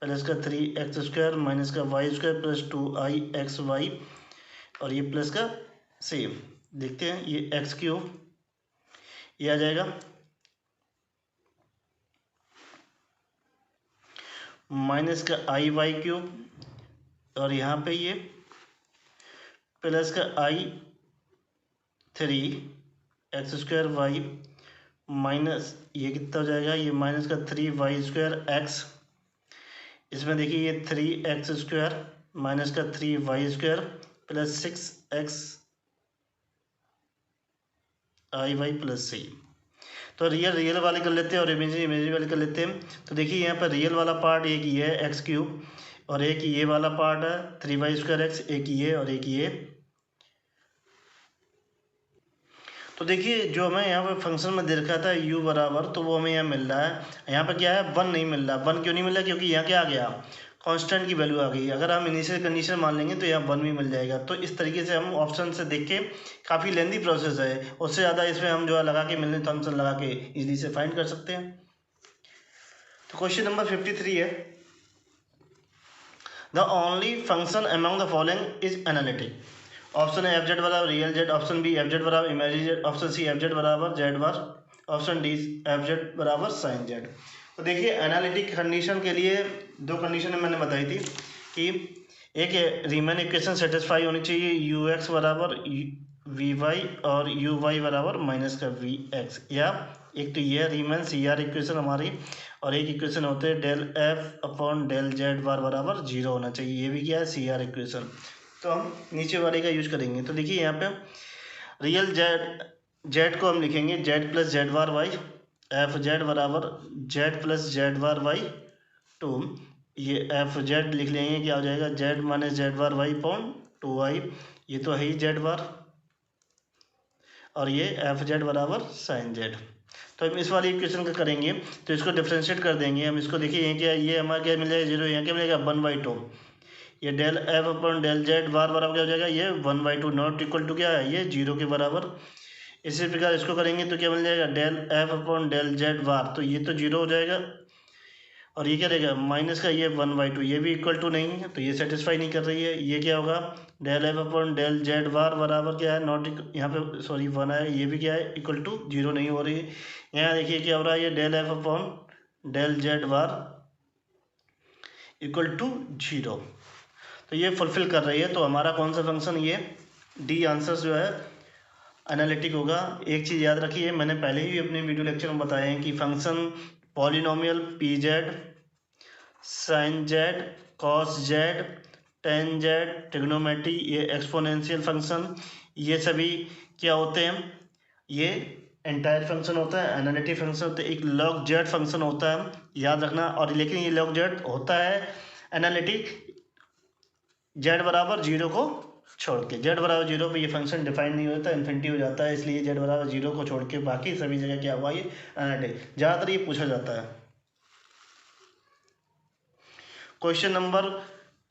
प्लस का 3x² माइनस का y² प्लस 2i(xy) और ये प्लस का सेम देखते हैं ये x³ ये आ जाएगा माइनस का i(y)³ और यहाँ पे ये प्लस का i(3)(x²y) माइनस ये कितना हो जाएगा ये माइनस का 3y²x इसमें देखिए ये 3x² माइनस का 3y² plus 6xi(y) plus c। तो रियल वाले कर लेते हैं और इमेजिनरी वाले कर लेते हैं। तो देखिए यहाँ पर रियल वाला पार्ट एक ये है x³ और एक ये वाला पार्ट है 3y²x एक ये और एक ये। तो देखिए जो हमें यहाँ पर फंक्शन में दे रखा था u बराबर तो वो हमें यहाँ मिल रहा है। यहाँ पर क्या है 1 नहीं मिल रहा। 1 क्यों नहीं मिल रहा क्योंकि यहाँ क्या आ गया कांस्टेंट की वैल्यू आ गई। अगर हम इनिशियल कंडीशन मान लेंगे तो यहाँ 1 भी मिल जाएगा। तो इस तरीके से हम ऑप्शन से देख के काफ़ी लेंदी प्रोसेस है उससे ज़्यादा इसमें हम जो है लगा के मिलने फंक्शन लगा के इजीली से फाइंड कर सकते हैं। तो क्वेश्चन नंबर 53 है the only function among the following is analytic. Option है FZ बराबर real Z, option B FZ बराबर imaginary Z, option C FZ बराबर Z bar, option D FZ बराबर साइन जेड। तो देखिए एनालिटिक कंडीशन के लिए दो कंडीशन मैंने बताई थी कि एक रीमैन इक्वेशन सेटिस्फाई होनी चाहिए ux बराबर vy और uy बराबर माइनस का vx, या एक तो ये रीमैन CR इक्वेशन हमारी और एक इक्वेशन होते हैं डेल f/del z बार बराबर 0 होना चाहिए। ये भी क्या है CR इक्वेशन। तो हम नीचे वाले का यूज करेंगे। तो देखिए यहाँ पे रियल जेड को हम लिखेंगे जेड प्लस जेड बार वाई FZ बराबर जेड प्लस जेड बार वाई 2। ये FZ लिख लेंगे क्या हो जाएगा जेड माइनस जेड बार वाई अपॉन 2i। ये तो है ही जेड बार और ये FZ बराबर साइन जेड। तो हम इस वाली इक्वेशन का करेंगे तो इसको डिफ्रेंशिएट कर देंगे हम। इसको देखिए ये क्या ये हमारा क्या मिल जाएगा 0, यहाँ क्या मिलेगा 1/2। ये डेल f/del z बार बराबर क्या हो जाएगा ये 1/2 नॉट इक्वल टू क्या है ये 0 के बराबर। इसी प्रकार इसको करेंगे तो क्या मिल जाएगा डेल f/del z बार तो ये तो 0 हो जाएगा और ये क्या रहेगा माइनस का ये 1/2 ये भी इक्वल टू नहीं है तो ये सेटिस्फाई नहीं कर रही है। ये क्या होगा डेल f/del z बार बराबर क्या है नॉट यहाँ पे सॉरी 1 है ये भी क्या है इक्वल टू 0 नहीं हो रही है। यहाँ देखिए क्या हो रहा है ये डेल f/del z bar equal to 0 तो ये फुलफिल कर रही है। तो हमारा कौन सा फंक्शन ये डी आंसर जो है एनालिटिक होगा। एक चीज़ याद रखिए मैंने पहले ही अपने वीडियो लेक्चर में बताया है कि function polynomial pz sine Z cos Z tan Z trigonometry ये एक्सपोनेंशियल फंक्शन ये सभी क्या होते हैं ये एंटायर फंक्शन होता है एनालिटिक फंक्शन होता है। एक log z फंक्शन होता है याद रखना। और लेकिन ये log z होता है एनालिटिक z बराबर 0 को छोड़ के। z बराबर 0 पे ये फंक्शन डिफाइन नहीं होता इन्फिनिटी हो जाता है इसलिए z बराबर 0 को छोड़ के बाकी सभी जगह क्या हुआ ये एनालिटिक। ज़्यादातर ये पूछा जाता है। Question number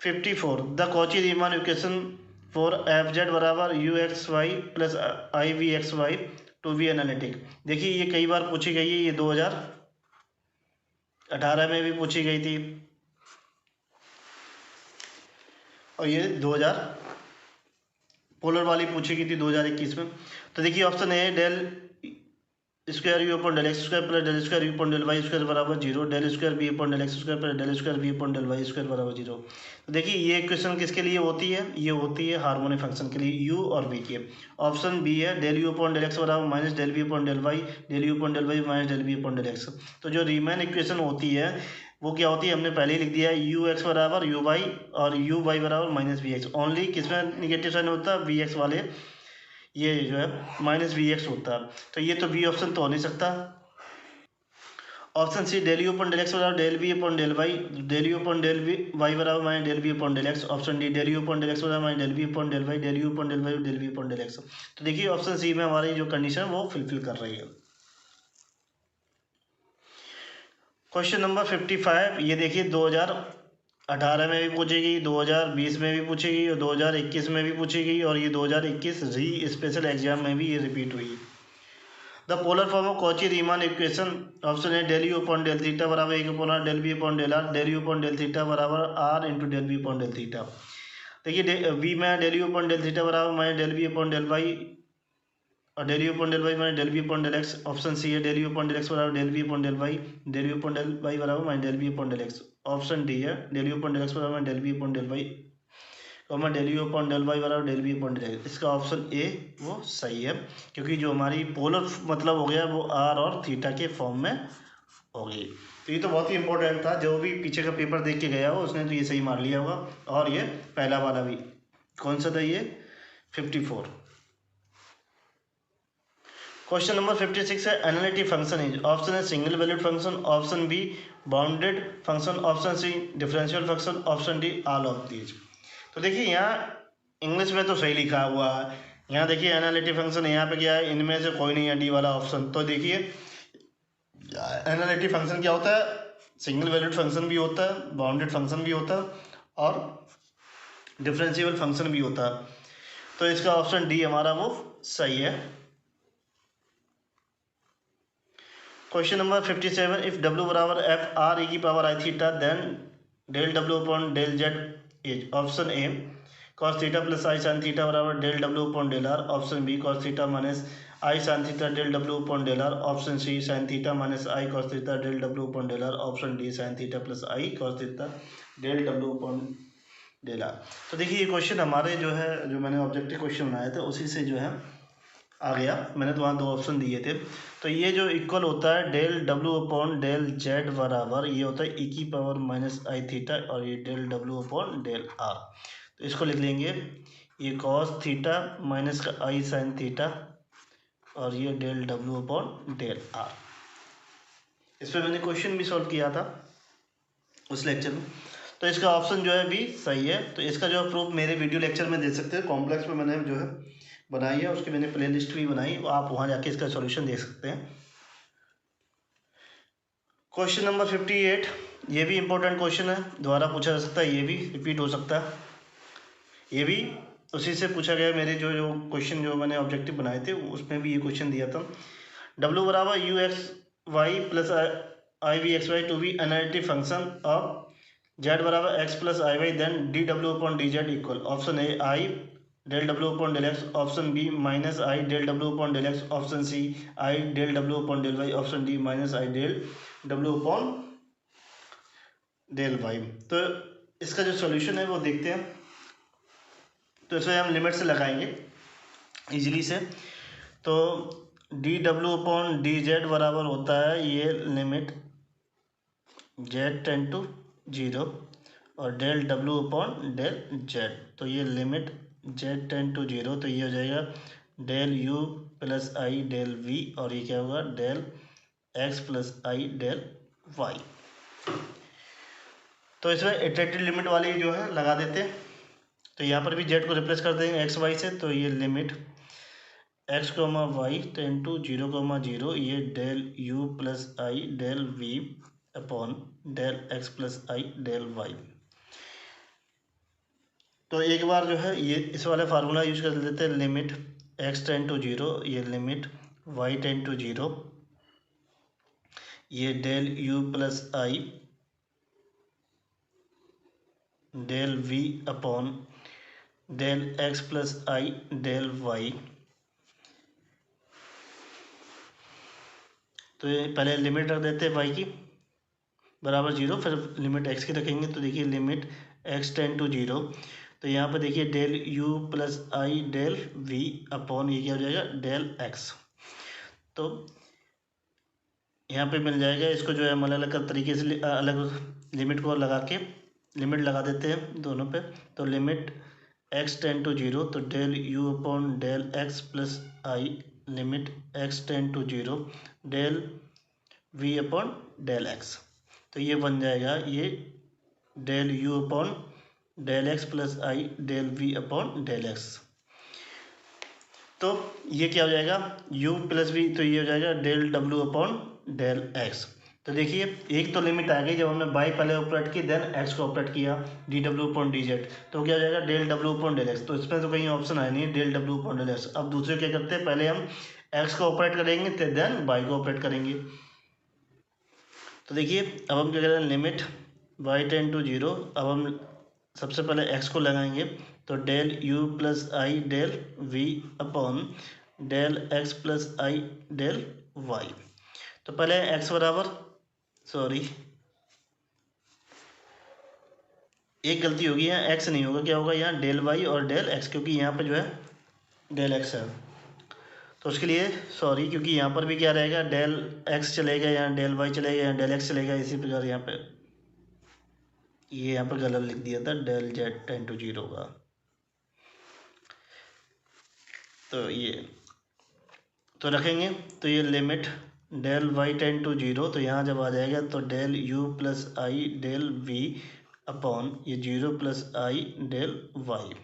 54 the Cauchy Riemann equation for FZ बराबर uxy plus ivxy to be analytic. देखिए ये कई बार पूछी गई है। ये 2018 में भी पूछी गई थी और ये 2000 पोलर वाली पूछी गई थी 2021 में। तो देखिए option A del square U upon del X square plus del square U upon del Y square बराबर 0, del square B upon del X square plus del square B upon del Y square बराबर 0। तो देखिए ये equation किसके लिए होती है ये होती है हार्मोनिक फंक्शन के लिए u और v के। ऑप्शन बी है del you upon del x बराबर minus del V upon del Y del you upon del Y minus del V upon del x. तो जो रीमान इक्वेशन होती है वो क्या होती है हमने पहले ही लिख दिया है यू एक्स बराबर यू वाई और यू वाई बराबर माइनस वी एक्स। ओनली किसमें निगेटिव साइन होता है वी एक्स वाले ये जो है माइनस वी एक्स होता है। तो ये तो बी ऑप्शन तो हो नहीं सकता। Option C del you upon del x बराबर del V upon del Y del you upon del V Y बराबर minus del V upon del x. Option D del you upon del x बराबर minus del V upon del Y del you upon del Y del V upon del x. तो देखिए option C में हमारी जो condition वो fulfil कर रही है। क्वेश्चन नंबर 55 ये देखिए 2018 18 में भी पूछेगी, 2020 में भी पूछेगी और 2021 में भी पूछेगी, और ये 2021 री स्पेशल एग्जाम में भी ये रिपीट हुई। The polar form of Cauchy Riemann equation, option A del you upon del theta बराबर एक upon del V upon del R, del you upon del theta बराबर R into del V upon del theta. देखिए V में del you upon del theta बराबर minus del V upon del Y, और del you upon del Y minus del V upon del x. Option C है del you upon del x बराबर del V upon del Y, del you upon del Y बराबर minus del V upon del x. Option D है del you upon del x बराबर del V upon del Y, del you upon del Y बराबर del V upon del X. इसका option A वो सही है, क्योंकि जो हमारी पोलर मतलब हो गया वो आर और थीटा के फॉर्म में हो गई। तो ये तो बहुत ही इंपॉर्टेंट था, जो भी पीछे का पेपर देख के गया हो उसने तो ये सही मान लिया होगा। और ये पहला वाला भी कौन सा था, ये 54। क्वेश्चन नंबर 56 है एनालिटिक फंक्शन इज, ऑप्शन है single valued function, option B bounded function, option C differential function, option D all of these. तो देखिए यहाँ इंग्लिश में तो सही लिखा हुआ है, यहाँ देखिए एनालिटिक फंक्शन, यहाँ पे क्या है, इनमें से कोई नहीं है डी वाला ऑप्शन। तो देखिए एनालिटिक फंक्शन क्या होता है, सिंगल वैल्यूड फंक्शन भी होता है, बाउंडेड फंक्शन भी होता है और डिफरेंशिएबल फंक्शन भी होता है। तो इसका ऑप्शन डी हमारा वो सही है। क्वेश्चन नंबर 57, इफ डब्ल्यू बराबर एफ आर ई की power I theta then del W upon del Z is, option A cos theta plus I sine theta बराबर del W upon del R, option B cos theta minus I sine theta del W upon del R, option C sine theta minus I cos theta del W upon del R, option D sine theta plus I cos theta del W upon del R. तो देखिए ये question हमारे जो है, जो मैंने objective question बनाए थे उसी से जो है आ गया। मैंने तो वहाँ दो ऑप्शन दिए थे। तो ये जो इक्वल होता है del W upon del Z बराबर ये होता है ई की पावर माइनस आई थीटा, और ये del W upon del R. तो इसको लिख लेंगे, ये कॉस थीटा माइनस का आई साइन थीटा, और ये del W upon del R. इस पर मैंने क्वेश्चन भी सॉल्व किया था उस लेक्चर में। तो इसका ऑप्शन जो है भी सही है। तो इसका जो प्रूफ मेरे वीडियो लेक्चर में दे सकते हैं, कॉम्प्लेक्स में मैंने जो है बनाई है, उसकी मैंने प्ले लिस्ट भी बनाई, आप वहाँ जाके इसका सॉल्यूशन देख सकते हैं। क्वेश्चन नंबर 58, ये भी इंपॉर्टेंट क्वेश्चन है, दोबारा पूछा जा सकता है, ये भी रिपीट हो सकता है। ये भी उसी से पूछा गया, मेरे जो जो क्वेश्चन जो मैंने ऑब्जेक्टिव बनाए थे उसमें भी ये क्वेश्चन दिया था। डब्ल्यू बराबर U X Y plus I V X Y to be analytic function of Z बराबर X plus I Y then D W upon D Z equal, option A I del W upon del x, option B minus I del W upon del x, option C I del W upon del Y, option D minus I del W upon del Y. तो इसका जो solution है वो देखते हैं। तो इसे हम लिमिट से लगाएंगे इजीली से। तो D W upon D z बराबर होता है ये लिमिट जेड टेन टू 0 और del W upon del Z. तो ये लिमिट जेड टेन टू 0, तो ये हो जाएगा del U plus I del V, और ये क्या होगा del X plus I del Y. तो इसमें इटरेटिव लिमिट वाली जो है लगा देते हैं। तो यहाँ पर भी जेड को रिप्लेस कर देंगे एक्स वाई से। तो ये limit X comma Y tends to 0,0, ये del U plus I del we upon del X plus I del Y. तो एक बार जो है ये इस वाले फार्मूला यूज कर लेते हैं, लिमिट एक्स टेन टू 0, ये लिमिट वाई टेन टू 0, ये del U plus I del we upon del X plus I del Y. तो ये पहले लिमिट रख देते हैं वाई की बराबर 0, फिर लिमिट एक्स की रखेंगे। तो देखिए लिमिट एक्स टेन टू 0, तो यहाँ पर देखिए del U plus I del we upon ये क्या हो जाएगा डेल एक्स। तो यहाँ पे मिल जाएगा, इसको जो है हम अलग अलग तरीके से अलग लिमिट को लगा के लिमिट लगा देते हैं दोनों पे। तो लिमिट एक्स टेन टू 0, तो del you upon del X plus I limit X tends to 0 del we upon del x. तो ये बन जाएगा ये del you upon del X plus I del we upon del x. तो ये क्या हो जाएगा u प्लस वी, तो ये हो जाएगा del W upon del x. तो देखिए एक तो लिमिट आ गई जब हमने बाई पहले ऑपरेट की देन एक्स को ऑपरेट किया D W upon D Z, तो क्या हो जाएगा del W upon del x. तो इसमें तो कहीं ऑप्शन है नहीं del W upon del X. अब दूसरे क्या करते हैं, पहले हम एक्स को ऑपरेट करेंगे देन बाई को ऑपरेट करेंगे। तो देखिए अब हम क्या करें, limit Y tends to zero. अब हम सबसे पहले एक्स को लगाएंगे, तो del U plus I del we upon del X plus I del Y. तो पहले एक्स बराबर, सॉरी एक गलती होगी, यहाँ एक्स नहीं होगा, क्या होगा यहाँ डेल वाई और डेल एक्स, क्योंकि यहाँ पे जो है डेल एक्स है। तो उसके लिए सॉरी, क्योंकि यहाँ पर भी क्या रहेगा डेल एक्स चलेगा, यहाँ डेल वाई चलेगा, यहाँ डेल एक्स चलेगा। इसी प्रकार यहाँ पे ये यहाँ पर गलत लिख दिया था, del Z tends to zero का। तो ये तो रखेंगे, तो ये limit del Y tends to zero, तो यहाँ जब आ जाएगा तो del U plus I del we upon ये zero plus I del Y.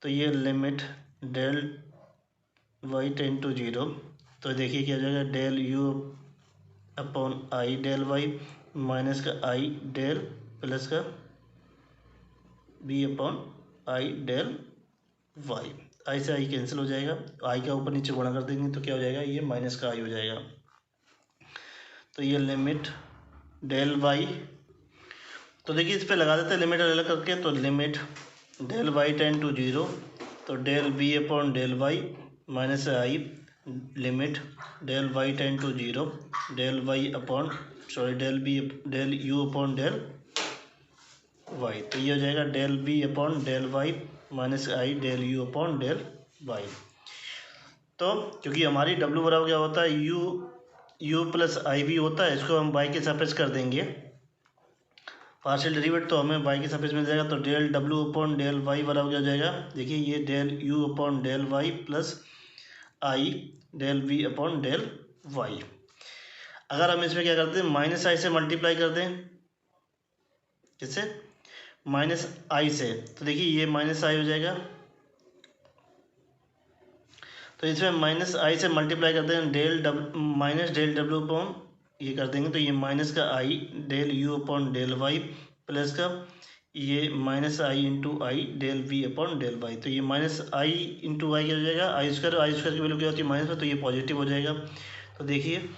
तो ये limit del Y tends to zero, तो देखिए क्या हो जाएगा del you upon I del Y minus का आई डेल प्लस का B upon I del Y. आई से आई कैंसिल हो जाएगा, आई का ऊपर नीचे गुणा कर देंगे तो क्या हो जाएगा, ये माइनस का आई हो जाएगा। तो ये लिमिट डेल वाई, तो देखिए इस पे लगा देते हैं लिमिट अलग करके। तो limit del Y tends to zero, तो del V upon del Y minus I limit del Y tends to zero del Y upon sorry del you upon del Y. तो ये हो जाएगा del V upon del Y minus I del you upon del Y. तो क्योंकि हमारी W बराबर क्या होता है, यू प्लस आई वी होता है, इसको हम वाई के सापेक्ष कर देंगे पार्शियल डेरिवेटिव, तो हमें वाई के सापेक्ष मिल जाएगा। तो del W upon del Y बराबर क्या हो जाएगा, देखिए ये del you upon del Y plus I del we upon del Y. अगर हम इसमें क्या करते हैं, माइनस आई से मल्टीप्लाई कर दें, किससे, माइनस आई से, तो देखिए ये माइनस आई हो जाएगा। तो इसमें माइनस आई से मल्टीप्लाई करते हैं माइनस डेल डब्ल्यू अपॉन ये कर देंगे, तो ये माइनस का आई del you upon del Y plus का ये minus I into I del we upon del Y. तो ये माइनस आई इंटू वाई क्या हो जाएगा, आई स्क्वायर की वैल्यू क्या होती है माइनस में, तो ये पॉजिटिव हो जाएगा। तो देखिए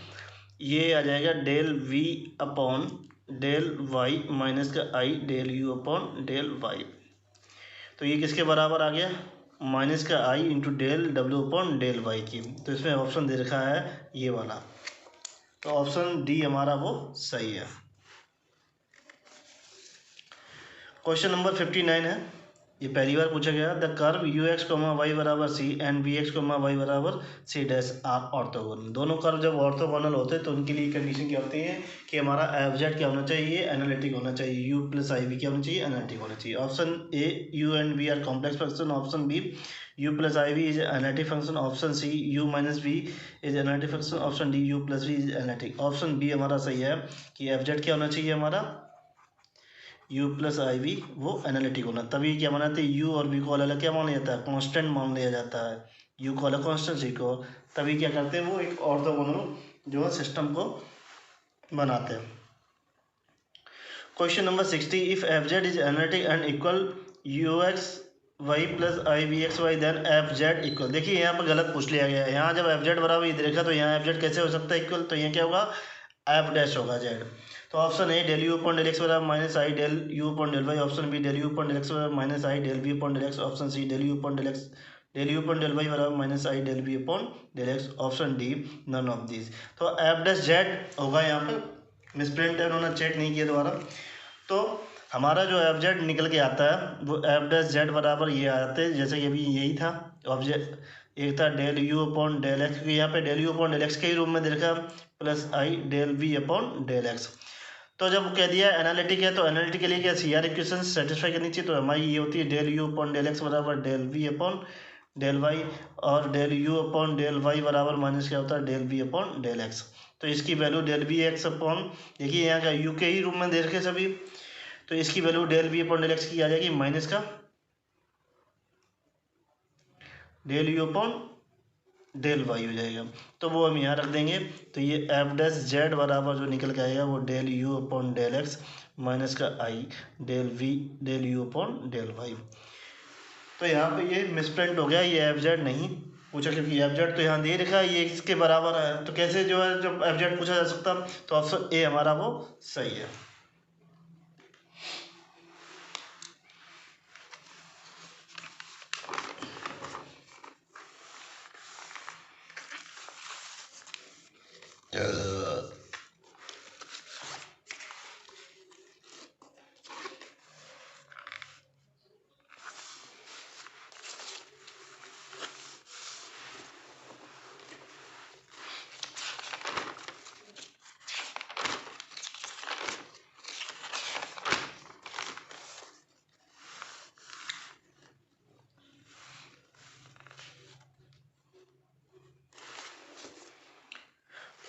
ये आ जाएगा del we upon del Y minus का आई del you upon del Y. तो ये किसके बराबर आ गया, माइनस का i into del W upon del y की। तो इसमें ऑप्शन दे रखा है ये वाला, तो ऑप्शन डी हमारा वो सही है। क्वेश्चन नंबर 59 है, ये पहली बार पूछा गया। The curve u x comma y बराबर c and v x comma y बराबर सी डैश आर ऑर्थोगोनल। दोनों कर्व जब ऑर्थोगोनल होते हैं तो उनके लिए कंडीशन क्या होती है कि हमारा एफ जेड क्या होना चाहिए, एनालिटिक होना चाहिए, यू प्लस आई वी क्या होना चाहिए, एनालिटिक होना चाहिए। Option A U and V are complex function, option B U plus I V is analytic function, option C U minus V is analytic function, option D U plus V is analytic. Option B हमारा सही है कि f Z क्या होना चाहिए हमारा, you plus I we वो analytic होना। तभी क्या बनाते हैं, यू और वी को अलग क्या मान लिया जाता है, कांस्टेंट मान लिया जाता है, यू को अलग कांस्टेंट, सी को, तभी क्या करते हैं वो एक ऑर्थोगोनल जो है सिस्टम को बनाते हैं। Question number 60, if F Z is analytic and equal U X Y plus I V X Y then F Z equal. देखिए यहाँ पर गलत पूछ लिया गया है, यहाँ जब एफ जेड बराबर इधर देखा तो यहाँ एफ जेड कैसे हो सकता है इक्वल, तो यहाँ क्या होगा एफ डैश होगा जेड। तो option A del you upon del x बराबर minus I del you upon del Y, option B del you upon del x बराबर minus I del we upon del x, option C del you upon del x del you upon del Y बराबर minus I del we upon del x, option D none of this. तो f dash z होगा, यहाँ पर misprint है, उन्होंने check नहीं किया दोबारा। तो हमारा जो एफ जेड निकल के आता है वो एफ डैश जेड बराबर ये आते हैं, जैसे कि अभी यही था ऑब्जेक्ट, एक था del you upon del X, क्योंकि यहाँ पे del you upon del X के ही रूप में देखा, plus I del we upon del x. तो जब कह दिया एनालिटिक है तो एनालिटिक के लिए क्या सी आर इक्वेशन सेटिस्फाई करनी चाहिए, तो हमारी ये होती है del you upon del x बराबर del we upon del Y, और del you upon del Y बराबर माइनस क्या होता है del we upon del x. तो इसकी value del v x upon, देखिए यहाँ का यू के ही रूप में दे रखे सभी, तो इसकी value del we upon del X की आ जाएगी माइनस का del you upon del Y हो जाएगा। तो वो हम यहाँ रख देंगे। तो ये एफ डैश जेड बराबर जो निकल के आएगा वो del you upon del x minus का आई del v del you upon del Y. तो यहाँ पे ये मिसप्रिंट हो गया, ये एफ जेड नहीं पूछा क्योंकि एफ जेड तो यहाँ दे रखा है, ये इसके बराबर है। तो कैसे जो है जब एफ जेड पूछा जा सकता, तो ऑप्शन ए हमारा वो सही है।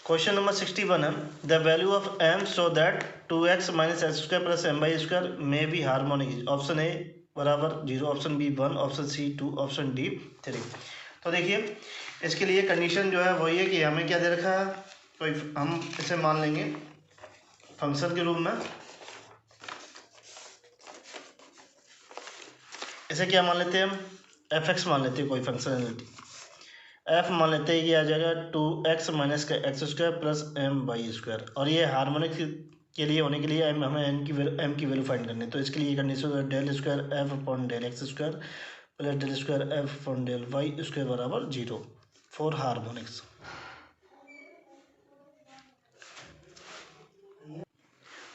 क्वेश्चन नंबर 61 है the value of m so that 2x minus x square plus M Y square may be harmonic. Option A बराबर 0, option B 1, option C 2, option D 3। तो देखिए इसके लिए कंडीशन जो है वही है कि हमें क्या दे रखा है, तो हम इसे मान लेंगे फंक्शन के रूप में। इसे क्या मान लेते हैं हम, एफ एक्स मान लेते हैं, कोई फंक्शनलिटी एफ मान लेते हैं कि आ जाएगा 2x माइनस का X square plus M Y square. और ये हार्मोनिक के लिए होने के लिए हमें एम की वैल्यू फाइंड करनी है। तो इसके लिए कंडीशन है del square F upon del X square plus del square F upon del Y square बराबर 0 फॉर हार्मोनिक्स।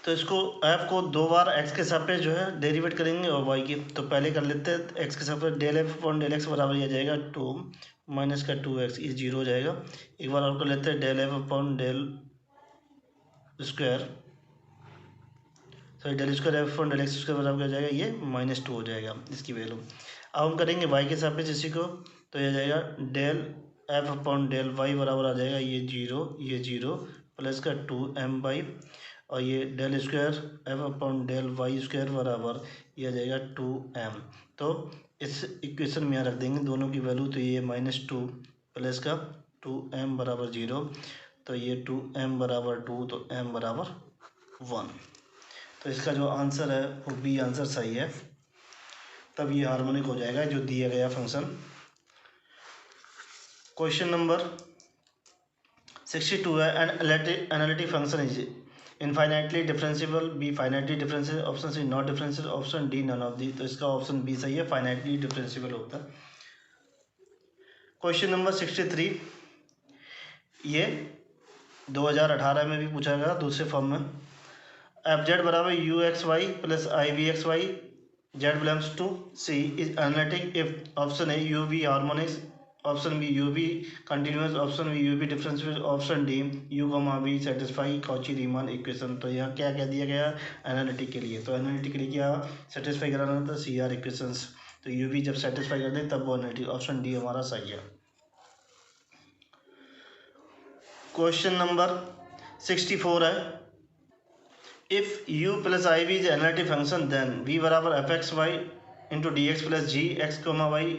तो इसको एफ को 2 बार एक्स के सापेक्ष जो है डेरिवेट करेंगे और वाई की। तो पहले कर लेते हैं एक्स के सापेक्ष, del F upon del x बराबर आ जाएगा 2 माइनस का 2x, ये 0 हो जाएगा। एक बार और कर लेते हैं del F upon del square, sorry del square F upon del X square बराबर आ जाएगा ये -2 हो जाएगा इसकी वैल्यू। अब हम करेंगे वाई के सापेक्ष इसी को, तो ये जाएगा del F upon del Y बराबर आ जाएगा ये 0 प्लस का 2m बाई, और ये del square F upon del Y square बराबर ये आ जाएगा 2m। तो इस इक्वेशन में यहाँ रख देंगे दोनों की वैल्यू। तो ये -2 प्लस का 2m बराबर 0, तो ये 2m बराबर 2, तो m बराबर 1। तो इसका जो आंसर है वो बी आंसर सही है, तब ये हार्मोनिक हो जाएगा जो दिया गया फंक्शन। क्वेश्चन नंबर 62 है an analytic function is infinitely differentiable, B finitely differentiable, option C not differentiable, option D none of the. तो इसका ऑप्शन बी सही है, फाइनाइटली डिफरेंशिएबल होता है। क्वेश्चन नंबर 63 ये 2018 में भी पूछा गया दूसरे फॉर्म में। एफ जेड बराबर U X Y plus I V X Y Z belongs to C is analytic if option A U V harmonics, option B U B continuous, option B U B differential, option D U comma B satisfy Cauchy Riemann equation. तो यहाँ क्या क्या दिया गया analytic के लिए, तो analytic के लिए क्या सेटिस्फाई कराना था सी आर इक्वेशंस। तो यू बी जब सेटिस्फाई कर दे तब वो एनालिटिक, ऑप्शन डी हमारा सही है। क्वेश्चन नंबर 64 है if u plus I V is analytic function then v बराबर F X Y into D X plus G X comma Y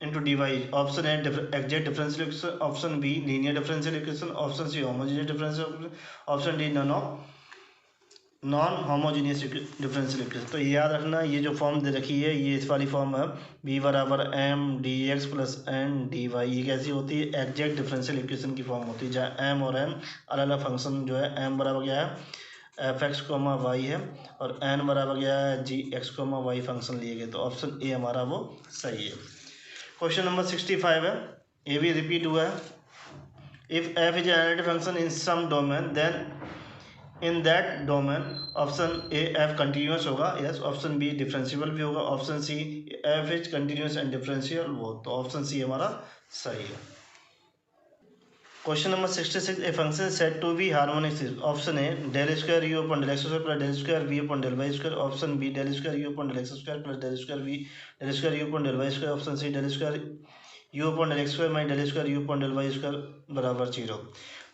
into D Y. Option A exact differential equation, option B linear differential equation, option C homogeneous differential, option D non homogeneous differential equation. तो याद रखना ये जो form दे रखी है ये इस वाली फॉर्म है v बराबर M D X plus N D Y. ये कैसी होती है, एग्जैक्ट डिफरेंशियल इक्वेशन की फॉर्म होती है जहाँ m और n अलग अलग फंक्शन जो है m बराबर क्या है एफ एक्स कोमा वाई है और एन बराबर क्या है जी एक्स कोमा वाई फंक्शन लिए गए। तो ऑप्शन ए हमारा वो सही है। क्वेश्चन नंबर 65 है, ये भी रिपीट हुआ है। If F is analytic function in some domain then in that domain, option A F continuous होगा, यस, ऑप्शन बी डिफरेंशिएबल भी होगा, option C F is continuous and differential वो, तो ऑप्शन सी हमारा सही है। Question number 66 a function set to be harmonic, option A del square U upon del X square plus del square V upon del Y square, option B del square U upon del X square plus del square V del square U upon del Y square, option C del square U upon del X square minus del square U upon del Y square बराबर 0।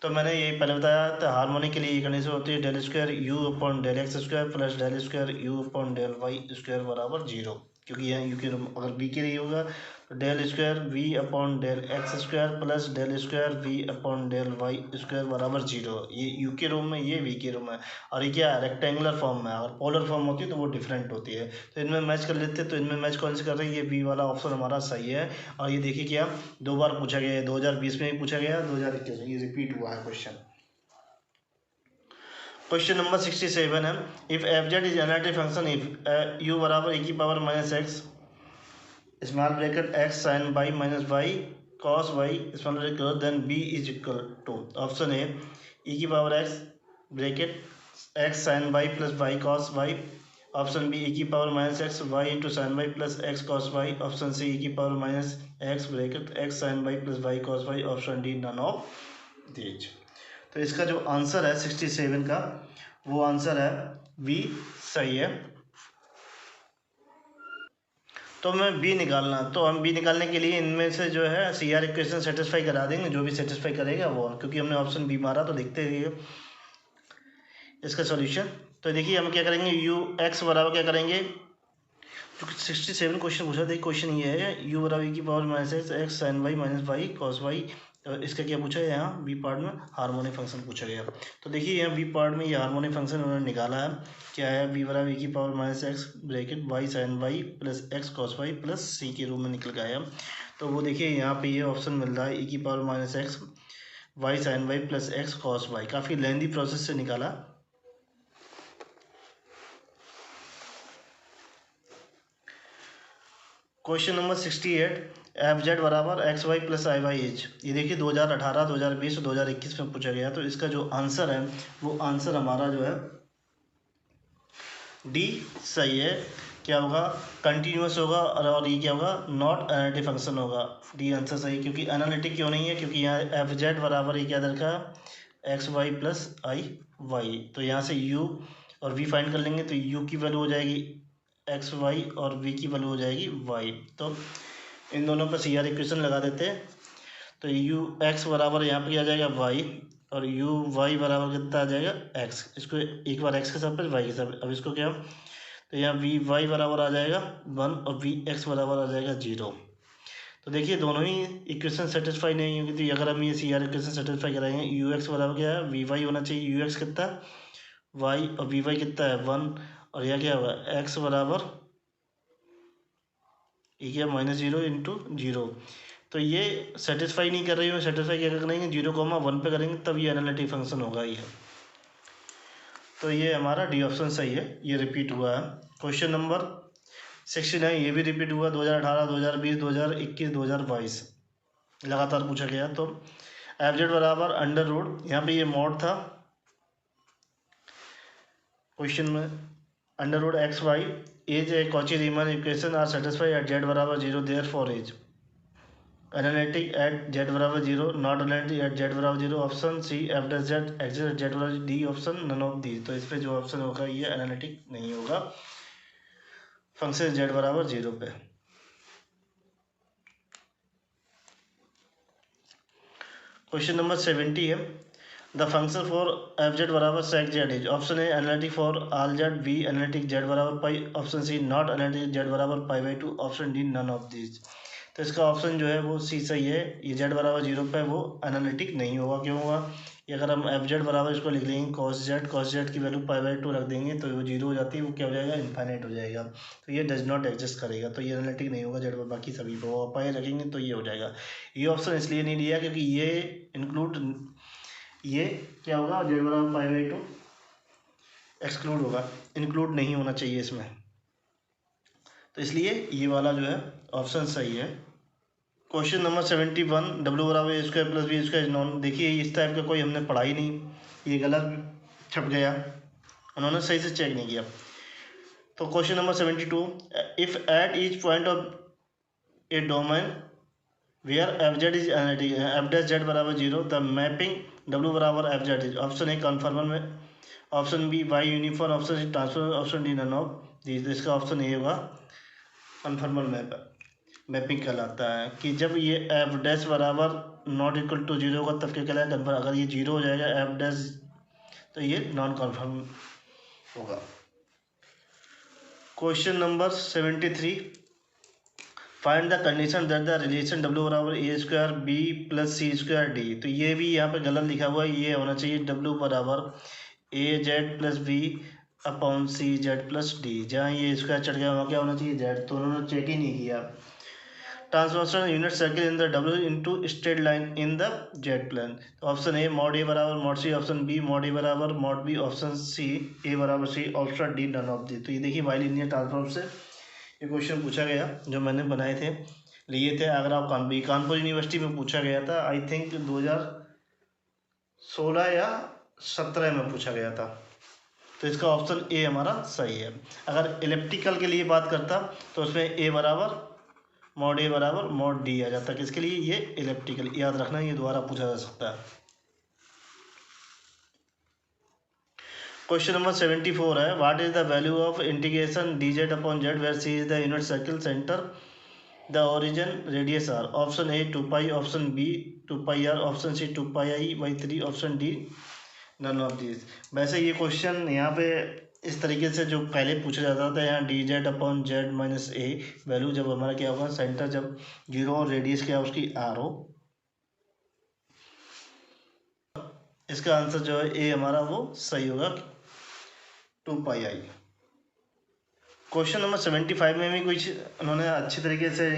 तो मैंने ये पहले बताया था harmonic के लिए ये कंडीशन होती है del square U upon del X square plus del square U upon del Y square बराबर 0। क्योंकि यहाँ यू के रूम अगर वी के लिए होगा तो del square V upon del X square plus del square V upon del Y square बराबर 0। ये यू के रूम में, ये वी के रूम है। और ये क्या है, रेक्टेंगुलर फॉर्म में। अगर पोलर फॉर्म होती है तो वो डिफरेंट होती है। तो इनमें मैच कर लेते हैं। तो इनमें मैच कौन से कर रहे हैं, ये बी वाला ऑप्शन हमारा सही है। और ये देखिए क्या 2 बार पूछा गया है, 2020 में भी पूछा गया, 2021 में, ये रिपीट हुआ है क्वेश्चन। क्वेश्चन नंबर 67 है, if F Z is analytic function if U बराबर e की power minus X small bracket X sine Y minus Y cos Y small bracket then B is equal to. Option A e की power X bracket X sine Y plus Y cos Y. Option B e की power minus X Y into sine Y plus x cos Y. Option C e की power minus x bracket X sine Y plus Y cos Y. Option D none of these. तो इसका जो answer है 67 का, वो answer है B सही है। तो हमें बी निकालना, तो हम बी निकालने के लिए इनमें से जो है सी आर इक्वेशन सेटिस्फाई करा देंगे, जो भी सेटिस्फाई करेगा वो, क्योंकि हमने ऑप्शन बी मारा। तो देखते हैं इसका सॉल्यूशन। तो देखिए हम क्या करेंगे, यू एक्स बराबर क्या करेंगे, क्योंकि 67 क्वेश्चन पूछा था। क्वेश्चन ये है यू बराबर की power minus X X sine Y minus Y cos Y. इसका क्या पूछा है, यहाँ बी पार्ट में हार्मोनिक फंक्शन पूछा गया। तो देखिए यहाँ बी पार्ट में ये हार्मोनिक फंक्शन उन्होंने निकाला है। क्या है, बी बराबर की power minus x bracket y sine Y plus x cos y plus c के रूप में निकल गया है। तो वो देखिए यहाँ पे ये ऑप्शन मिल रहा है, ई की power minus X Y sine Y plus x cos Y. काफ़ी लेंदी प्रोसेस से निकाला। क्वेश्चन नंबर 68, एफ जेड बराबर X Y plus I Y H. ये देखिए 2018, 2020 और 2021 में पूछा गया। तो इसका जो आंसर है वो आंसर हमारा जो है डी सही है। क्या होगा, कंटिन्यूस होगा। और ये क्या होगा, नॉट एनालिटिक फंक्शन होगा। डी आंसर सही, क्योंकि एनालिटिक क्यों नहीं है, क्योंकि यहाँ एफ जेड बराबर ये क्या दरका x Y plus I Y. तो यहाँ से यू और वी फाइंड कर लेंगे। तो यू की वैल्यू हो जाएगी एक्स वाई और वी की वैल्यू हो जाएगी वाई। तो इन दोनों पर सी आर इक्वेशन लगा देते हैं। तो यू एक्स बराबर यहाँ पे आ जाएगा वाई और यू वाई बराबर कितना आ जाएगा एक्स। इसको एक बार एक्स के साथ वाई के साथ, अब इसको क्या, तो यहाँ वी वाई बराबर आ जाएगा 1 और वी एक्स बराबर आ जाएगा 0। तो देखिए दोनों ही इक्वेशन सेटिस्फाई नहीं होगी। तो अगर हम ये सी आर इक्वेशन सेटिस्फाई कराएंगे, यू एक्स बराबर क्या है, वी वाई होना चाहिए। यू एक्स कितना, वाई और वी वाई कितना है 1। और यह क्या होगा, एक्स बराबर ये क्या -0 इंटू 0। तो ये सेटिस्फाई नहीं कर रही हूँ। सेटिस्फाई क्या करेंगे, 0,1 पे करेंगे, तब ये एनालिटिक फंक्शन होगा ये। तो ये हमारा डी ऑप्शन सही है, ये रिपीट हुआ है। क्वेश्चन नंबर 69, ये भी रिपीट हुआ 2018, 2020, 2021, 2022 लगातार पूछा गया। तो एफ जेड बराबर अंडर रूट, यहाँ पे ये मॉड था क्वेश्चन में, under root x y as a Cauchy Riemann equation are satisfy at z बराबर 0 therefore as analytic at z बराबर 0 नॉट एनालिटिक एट जेड बराबर 0। Option C f dash z exist at z बराबर, D option none of the. तो इस पर जो option होगा ये एनालिटिक नहीं होगा फंक्शन जेड बराबर 0 पे। क्वेश्चन नंबर 70 है, the function for f Z बराबर sec z is. Option A analytic for all z, B analytic Z बराबर पाई। Option C not analytic Z बराबर pi. Option D none of this. तो इसका option जो है वो सी सही है। ये जेड बराबर 0 पे वो एनालिटिक नहीं होगा। क्यों होगा, ये अगर हम एफ जेड बराबर इसको लिख लेंगे कॉस जेड की वैल्यू पाई/2 रख देंगे तो वो 0 हो जाती है, वो क्या हो जाएगा, इन्फाइनाइट हो जाएगा। तो ये डज नॉट एग्जिस्ट करेगा, तो ये एनालिटिक नहीं होगा जेड पर। बाकी सभी पर पाई रखेंगे तो ये हो जाएगा। ये ऑप्शन इसलिए नहीं लिया क्योंकि ये इंक्लूड, ये क्या होगा, जेड बराबर पाई/2 एक्सक्लूड होगा, इंक्लूड नहीं होना चाहिए इसमें। तो इसलिए ये वाला जो है ऑप्शन सही है। क्वेश्चन नंबर 71, डब्ल्यू बराबर a square plus b square non. देखिए इस टाइप का कोई हमने पढ़ा ही नहीं, ये गलत छप गया, उन्होंने सही से चेक नहीं किया। तो question number 72, if at each point of a domain where f Z is analytic f dash z बराबर 0 द मैपिंग डब्ल्यू बराबर f Z is. Option A conformal में, option B y uniform, option C transfer, option D none of this. तो इसका option ए होगा conformal mapping कहलाता है। कि जब ये एफ डैश बराबर नॉट इक्वल टू 0 होगा तब क्या कहलाएगा, कन्फर्म। अगर ये 0 हो जाएगा एफ डैश तो ये नॉन कन्फर्म होगा। Question number 73, find the condition that the relation W बराबर a square B plus C square D. तो ये भी यहाँ पे गलत लिखा हुआ है, ये होना चाहिए डब्ल्यू बराबर ए जेड प्लस बी अपॉन सी जेड प्लस डी। जहाँ ये स्क्वायर चढ़ गया वहाँ क्या होना चाहिए जेड, तो उन्होंने चेक ही नहीं किया। Transversal unit circle in the डब्ल्यू into straight line in the z plane. Option A mod a बराबर mod c, option B mod a बराबर mod b, option C a बराबर c, option D none of the. तो ये देखिए bilinear transform से ये question पूछा गया जो मैंने बनाए थे, लिए थे। अगर आप कानपुर यूनिवर्सिटी में पूछा गया था, आई थिंक 2016 या 17 में पूछा गया था। तो इसका ऑप्शन ए हमारा सही है। अगर इलेक्ट्रिकल के लिए बात करता तो उसमें ए बराबर मॉड डी आ जाता। किसके लिए, ये इलेक्ट्रिकल, याद रखना, ये दोबारा पूछा जा सकता है। क्वेश्चन नंबर 74 है, what is the value of integration d z upon z where c is the unit circle centre the origin radius r. Option A 2 pi, option B 2 pi r, option C 2 pi, option D none of these. वैसे ये question यहाँ पे इस तरीके से जो पहले पूछा जाता था, यहाँ d z upon z minus a value जब हमारा क्या होगा, सेंटर जब 0 और रेडियस क्या उसकी आर हो, इसका आंसर जो है ए हमारा वो सही होगा 2 पाई। क्वेश्चन नंबर 75 में भी कुछ उन्होंने अच्छी तरीके से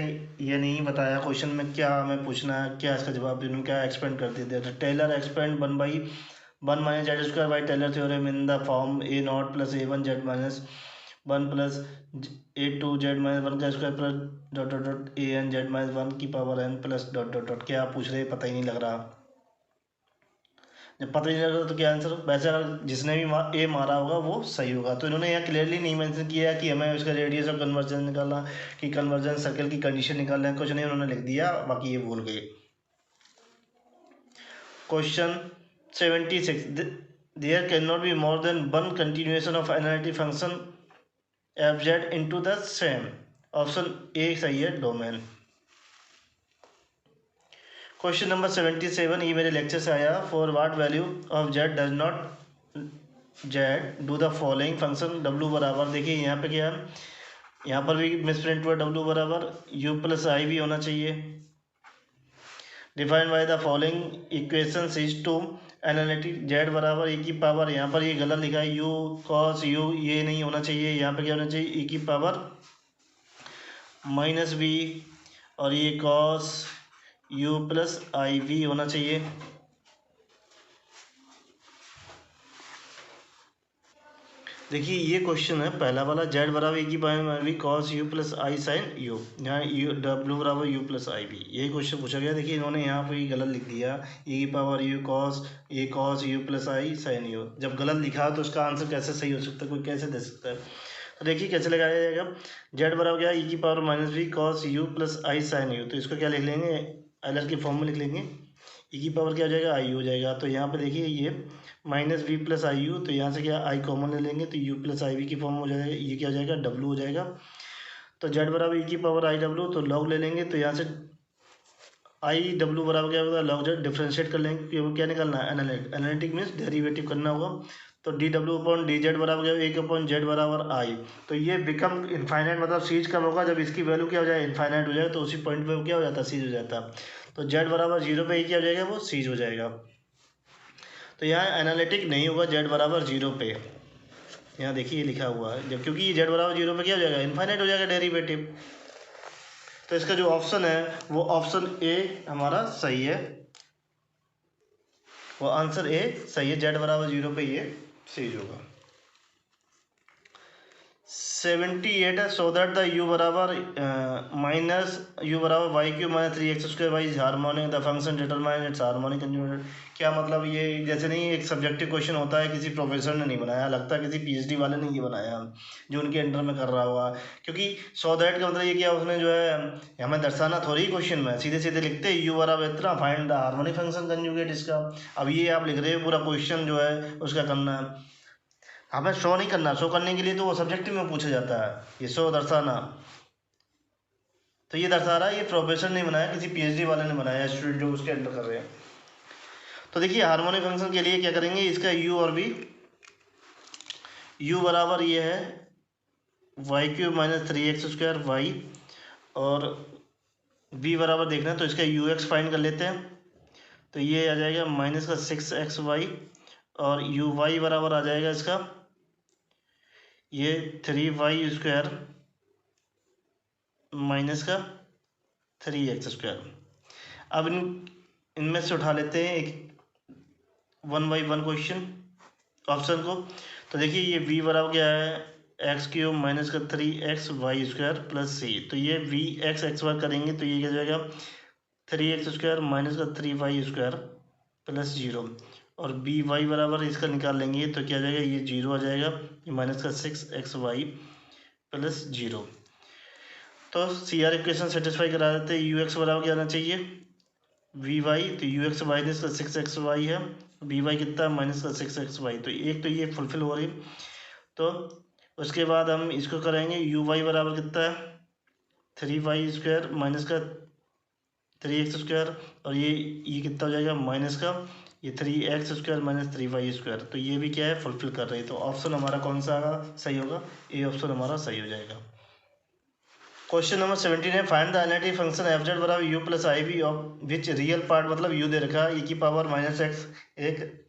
ये नहीं बताया क्वेश्चन में क्या हमें पूछना है, क्या इसका जवाब, उन्होंने क्या एक्सपेंड कर देते हैं। Taylor expand 1/1 minus Z square by Taylor theorem in the form A not plus A1 Z minus 1 प्लस A2 जेड माइनस 1 का square plus dot dot dot AN Z minus 1 की power n plus dot dot dot. क्या आप पूछ रहे हैं, पता ही नहीं लग रहा। जब पता ही नहीं लग रहा तो क्या आंसर, वैसे अगर जिसने भी ए मारा होगा वो सही होगा। तो इन्होंने यहाँ क्लियरली नहीं मेंशन किया कि हमें उसका रेडियस ऑफ कन्वर्जन निकालना, कि कन्वर्जन सर्कल की कंडीशन निकालना है, कुछ नहीं उन्होंने लिख दिया, बाकी ये भूल गए। Question 76, there can not be more than 1 continuation of analytic function F Z into the same. Option A सही है डोमेन। क्वेश्चन नंबर 77, ये मेरे लेक्चर से आया, for what value of Z does not Z do the following function W बराबर। देखिए यहाँ पे क्या है, यहाँ पर भी मिसप्रिंट हुआ, डब्ल्यू बराबर यू प्लस आई भी होना चाहिए। Defined by the following equation is to analytic Z बराबर ए की पावर, यहाँ पर ये गलत लिखा है यू कॉस यू, ये नहीं होना चाहिए, यहाँ पे क्या होना चाहिए ए की पावर माइनस बी, और ये cos you plus I V होना चाहिए। देखिए ये क्वेश्चन है पहला वाला, जेड बराबर ए की power V cos you plus I sine U, यहाँ यू डब्ल्यू बराबर यू प्लस आई वी, यही क्वेश्चन पूछा गया। देखिए इन्होंने यहाँ पे गलत लिख दिया, ए की power u cos you plus I sine u. जब गलत लिखा तो उसका आंसर कैसे सही हो सकता है, कोई कैसे दे सकता है। तो देखिए कैसे लगाया जाएगा, जेड बराबर क्या, ई की power minus v cos you plus I sine u, तो इसको क्या लिख लेंगे, एलर की फॉर्म में लिख लेंगे, ई की पावर क्या हो जाएगा आई हो जाएगा। तो यहाँ पे देखिए ये minus v plus i u, तो यहाँ से क्या आई कॉमन ले लेंगे तो यू प्लस आई वी की फॉर्म हो जाएगा, ये क्या हो जाएगा डब्लू हो जाएगा। तो जेड बराबर ई की पावर आई डब्लू, तो लॉग ले लेंगे, तो यहाँ से आई डब्लू बराबर क्या होगा लॉग जेड, डिफ्रेंशिएट कर लेंगे क्योंकि क्या निकलना है एनालिटिक मीन्स डेरिवेटिव करना होगा। तो D W upon D z बराबर क्या, एक अपॉन जेड बराबर आई। तो ये बिकम इनफाइनाइट, मतलब सीज कब होगा, जब इसकी वैल्यू क्या हो जाए इनफाइनाइट हो जाए, तो उसी पॉइंट पे क्या हो जाता है सीज हो जाता है। तो जेड बराबर 0 पे ही क्या हो जाएगा, वो सीज हो जाएगा। तो यहाँ एनालिटिक नहीं होगा जेड बराबर 0 पे, यहाँ देखिए लिखा हुआ है, जब क्योंकि ये जेड बराबर 0 पे क्या हो जाएगा इनफाइनाइट हो जाएगा डेरिवेटिव। तो इसका जो ऑप्शन है वो ऑप्शन ए हमारा सही है, वो आंसर ए सही है, जेड बराबर 0 पे ये सीज होगा। 78 है, सो दैट द यू बराबर माइनस यू बराबर y cube minus 3x² y is harmonic the function determine its harmonic conjugate. क्या मतलब, ये जैसे नहीं एक सब्जेक्टिव क्वेश्चन होता है, किसी प्रोफेसर ने नहीं बनाया, लगता है किसी पीएचडी वाले ने ये बनाया जो उनके अंडर में कर रहा हुआ, क्योंकि सो दैट का मतलब ये क्या, उसने जो है हमें दर्शाना थोड़ी क्वेश्चन में, सीधे सीधे लिखते यू बराबर इतना, find the harmonic function conjugate इसका। अब ये आप लिख रहे हो पूरा क्वेश्चन जो है उसका करना है, हमें शो नहीं करना, शो करने के लिए तो वो सब्जेक्टिव में पूछा जाता है, ये शो दर्शाना। तो ये दर्शा रहा है ये प्रोफेसर ने बनाया, किसी पीएचडी वाले ने बनाया, स्टूडेंट जो उसके अंडर कर रहे हैं। तो देखिए हार्मोनिक फंक्शन के लिए क्या करेंगे, इसका यू और बी, यू बराबर ये है y³ माइनस 3x² वाई, और b बराबर देखना है तो इसका ux फाइंड कर लेते हैं। तो ये आ जाएगा माइनस का 6xy, और uy बराबर आ जाएगा इसका ये 3y² माइनस का 3x²। अब इनमें से उठा लेते हैं एक 1 by 1 क्वेश्चन ऑप्शन को। तो देखिए ये v बराबर क्या है, x³ माइनस का 3xy² प्लस c। तो ये vx करेंगे तो ये क्या जाएगा 3x² माइनस का 3y² प्लस 0, और by बराबर इसका निकाल लेंगे तो क्या जाएगा ये 0 आ जाएगा, ये माइनस का 6xy प्लस 0। तो CR इक्वेशन सेटिस्फाई करा देते हैं। ux बराबर क्या आना चाहिए vy, तो ux माइनस का 6xy है, by कितना माइनस का 6xy, तो एक तो ये फुलफिल हो रही। तो उसके बाद हम इसको करेंगे uy बराबर कितना है 3y² माइनस का 3x², और ये कितना हो जाएगा माइनस का ये 3x² माइनस 3y²। तो ये भी क्या है फुलफिल कर रही है। तो ऑप्शन हमारा कौन सा सही होगा, ए ऑप्शन हमारा सही हो जाएगा। क्वेश्चन नंबर 17 है, find the analytic function F Z बराबर you plus i b of which real part, मतलब यू दे रखा है e⁻ माइनस एक्स, एक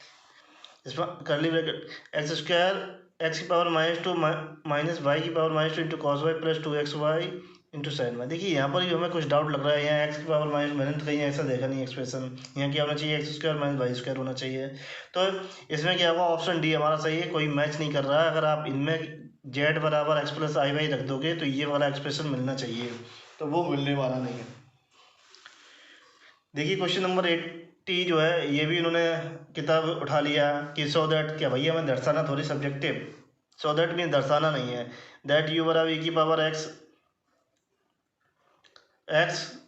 इसमें करली bracket x² x⁻² minus y⁻² into cos y plus 2xy into sine y. देखिए यहाँ पर हमें कुछ डाउट लग रहा है, यहाँ x⁻, मैंने तो कहीं ऐसा देखा नहीं एक्सप्रेशन, यहाँ क्या होना चाहिए x² माइनस y² होना चाहिए। तो इसमें क्या होगा ऑप्शन डी हमारा सही है, कोई मैच नहीं कर रहा है। अगर आप इनमें z बराबर x प्लस आई वाई रख दोगे तो ये वाला एक्सप्रेशन मिलना चाहिए, तो वो मिलने वाला नहीं है। देखिए क्वेश्चन नंबर 80 जो है ये भी इन्होंने किताब उठा लिया कि सो दैट, क्या भैया हमें दर्शाना थोड़ी सब्जेक्टिव, सो दैट मीन दर्शाना नहीं है। दैट यू बराबर e⁻x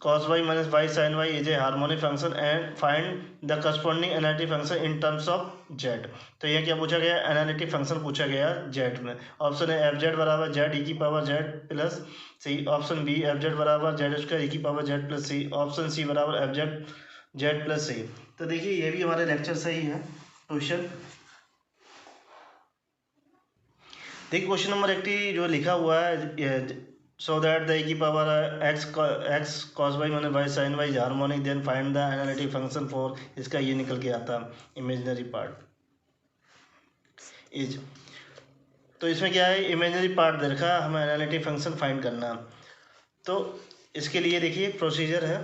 cos y minus y sin y is a harmonic function and find the corresponding analytic function in terms of z। तो ये क्या पूछा गया, एनालिटिक फंक्शन पूछा गया z में। ऑप्शन है एफ जेड बराबर z e⁻z प्लस सी, ऑप्शन बी एफ जेड बराबर z² e⁻z प्लस सी, ऑप्शन सी बराबर एफ जेड z प्लस सी। तो देखिए ये भी हमारे लेक्चर सही है क्वेश्चन। देखिए क्वेश्चन नंबर 80 जो लिखा हुआ है, so that the e⁻x cos y minus y sin y is harmonic, then find the analytic function for, इसका ये निकल के आता इमेजिनरी पार्ट इज। तो इसमें क्या है इमेजिनरी पार्ट दे रखा, हमें एनालिटिक फंक्शन फाइंड करना। तो इसके लिए देखिए प्रोसीजर है।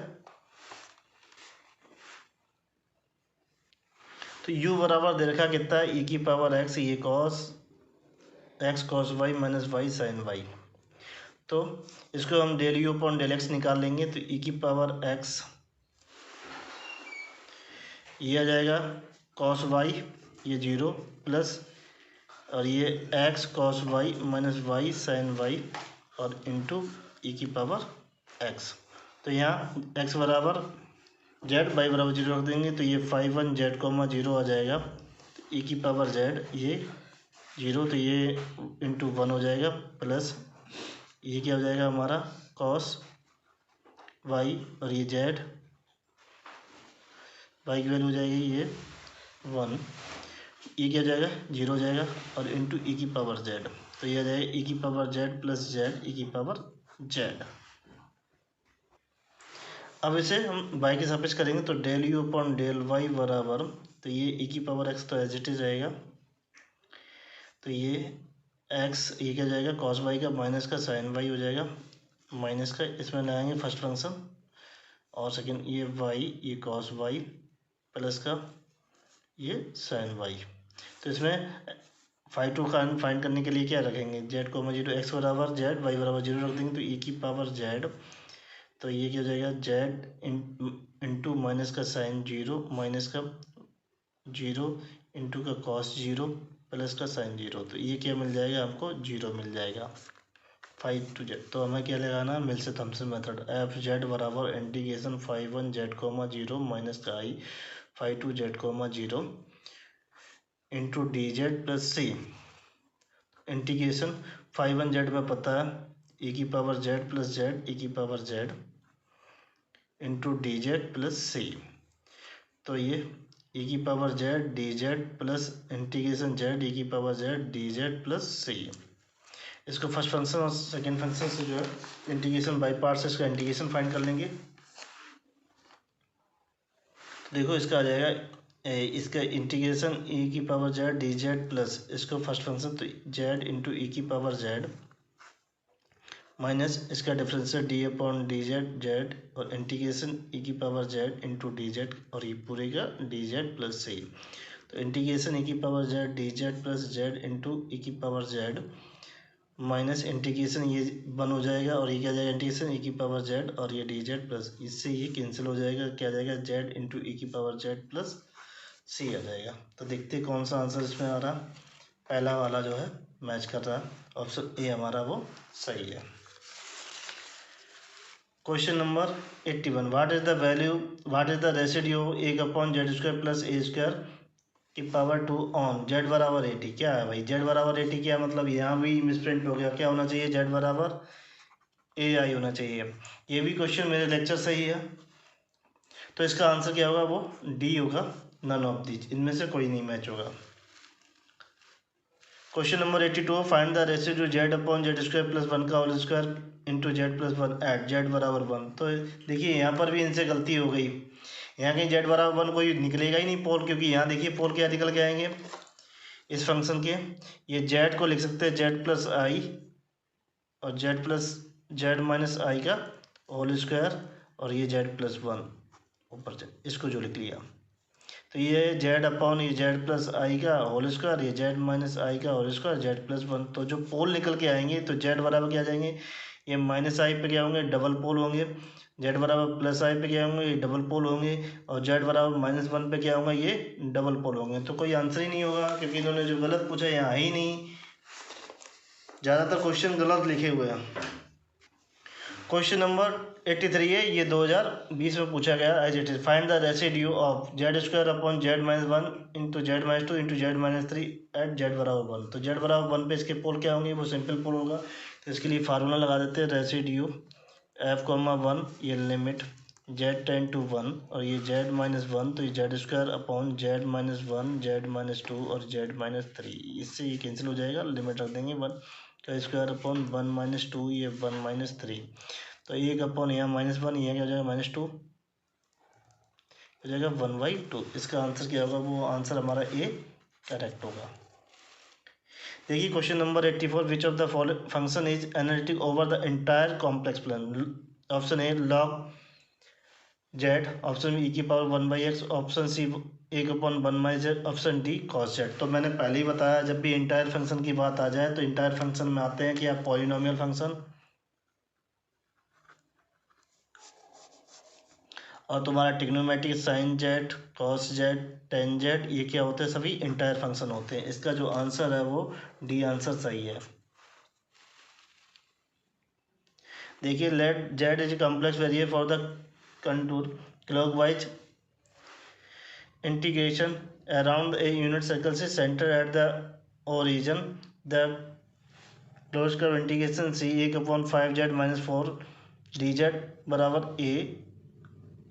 तो u बराबर दे रखा कितना है e⁻x, ये cos x cos y minus y sin y। तो इसको हम del you upon del x निकाल लेंगे, तो e⁻x ये आ जाएगा cos y ये 0 प्लस, और ये x cos y minus y sin y और इंटू e⁻x। तो यहाँ x बराबर z, y बराबर 0 रख देंगे, तो ये 5 1 z, 0 आ जाएगा। तो e⁻z ये 0, तो ये इंटू 1 हो जाएगा, प्लस ये क्या हो जाएगा हमारा cos y, और ये z, y की वैल्यू हो जाएगी ये 1, ये क्या हो जाएगा 0 हो जाएगा, और इंटू e⁻z। तो ये आ जाएगा e⁻z प्लस z e⁻z। अब इसे हम y के सापेक्ष करेंगे, तो del you upon del y बराबर, तो ये e⁻x तो एज इट इज रहेगा, तो ये x ये क्या जाएगा cos y का माइनस का sin y हो जाएगा, माइनस का इसमें लगाएंगे फर्स्ट फंक्शन, और सेकंड ये y ये cos y प्लस का ये sin y। तो इसमें 5 का फाइंड करने के लिए क्या रखेंगे z, 0 x बराबर z, y बराबर 0 रख देंगे, तो e⁻z, तो ये क्या हो जाएगा z इंटू माइनस का sin 0 माइनस का 0 इंटू का cos 0 प्लस का sin 0। तो ये क्या मिल जाएगा हमको 0 मिल जाएगा 5 to z। तो हमें क्या लगाना है Mills Thomson method, f Z बराबर इंटीग्रेशन 5 1 z, 0 माइनस का i 5 2 z, 0 into D Z plus c. Integration 5 1 z में पता है e⁻z plus z e⁻z into D Z plus सी। तो ये e⁻z d Z plus integration z e⁻z d Z plus सी। इसको first function और second function से जो है इंटीग्रेशन बाई पार्ट्स, इसका इंटीग्रेशन फाइंड कर लेंगे। देखो इसका आ जाएगा इसका इंटीग्रेशन e की power z d Z plus इसको फर्स्ट फंक्शन तो जेड इंटू ई की पावर जेड माइनस इसका differential D upon D Z Z और इंटीग्रेशन ई की power Z into D Z और ये पूरे का डी जेड प्लस सी। तो इंटीग्रेशन ई की power z d Z plus z into e की पावर जेड माइनस इंटीग्रेशन ये वन हो जाएगा और ये क्या जाएगा इंटीग्रेशन ई की पावर जेड और ये डी जेड प्लस इससे ये कैंसिल हो जाएगा, क्या जाएगा जेड इंटू ई की पावर जेड प्लस सी आ जाएगा। तो देखते हैं कौन सा आंसर इसमें आ रहा। पहला वाला जो है मैच कर रहा है, ऑप्शन ए हमारा वो सही है। Question number 81, what is the residue A upon z square plus A square की पावर 2 ऑन जेड बराबर 80। क्या है भाई जेड बराबर 80, क्या मतलब यहाँ भी मिसप्रिंट हो गया, क्या होना चाहिए जेड बराबर ए आई होना चाहिए। ये भी क्वेश्चन मेरे लेक्चर से ही है, तो इसका आंसर क्या होगा वो डी होगा, नन ऑफ दीज, इनमें से कोई नहीं मैच होगा। Question number 82, find the residue z upon z square plus 1 का whole square into z plus 1 at z बराबर 1। तो देखिए यहाँ पर भी इनसे गलती हो गई, यहाँ कहीं जेड बराबर 1 कोई निकलेगा ही नहीं पोल, क्योंकि यहाँ देखिए पोल क्या निकल के आएंगे इस फंक्शन के, ये जेड को लिख सकते हैं जेड प्लस आई और जेड प्लस जेड माइनस आई का होल स्क्वायर और ये जेड प्लस 1 ऊपर से इसको जो लिख लिया, तो ये जेड अपॉन ये जेड प्लस आई का होल स्क्वायर, ये जेड माइनस आई का होल स्क्वायर जेड प्लस 1। तो जो पोल निकल के आएंगे तो जेड बराबर क्या जाएंगे, ये माइनस आई पे क्या होंगे डबल पोल होंगे, जेड बराबर प्लस आई पे क्या होंगे ये डबल पोल होंगे और जेड बराबर -1 पे क्या होगा ये डबल पोल होंगे। तो कोई आंसर ही नहीं होगा, क्योंकि इन्होंने जो गलत पूछा यहाँ ही नहीं, ज़्यादातर क्वेश्चन गलत लिखे हुए हैं। क्वेश्चन नंबर 83 है, ये 2020 में पूछा गया as it is, find the residue of z square upon z minus 1 into z minus 2 into z minus 3 at z बराबर 1। तो जेड बराबर 1 पे इसके पोल क्या होंगे, वो सिंपल पोल होगा, तो इसके लिए फार्मूला लगा देते हैं रेसिड्यू एफ कॉमा 1, ये लिमिट जेड टेन टू 1 और ये जेड माइनस 1, तो ये Z square upon z minus 1 Z minus 2 और जेड माइनस 3, इससे ये कैंसिल हो जाएगा, लिमिट रख देंगे 1 का स्क्वायर अपॉन 1 माइनस 2 ये 1 माइनस 3, तो एक अपॉन यहाँ -1 ये क्या हो जाएगा -2 हो जाएगा 1/2। इसका आंसर क्या होगा, वो आंसर हमारा ए करेक्ट होगा। देखिए question number 84, which of the following function is analytic over the entire complex plan. Option A log z, option B e की power 1/x, option C 1/1/z, option D cos z। तो मैंने पहले ही बताया जब भी entire function की बात आ जाए तो इंटायर फंक्शन में आते हैं क्या पॉलिनोमियल फंक्शन और तुम्हारा trigonometric sine Z cos Z tan z, ये क्या होते हैं सभी इंटायर फंक्शन होते हैं। इसका जो आंसर है वो डी आंसर सही है। देखिए let z is complex variable for the contour clockwise integration around a unit circle से centre at the origin the close curve integration c 1/5 z minus 4 d z बराबर a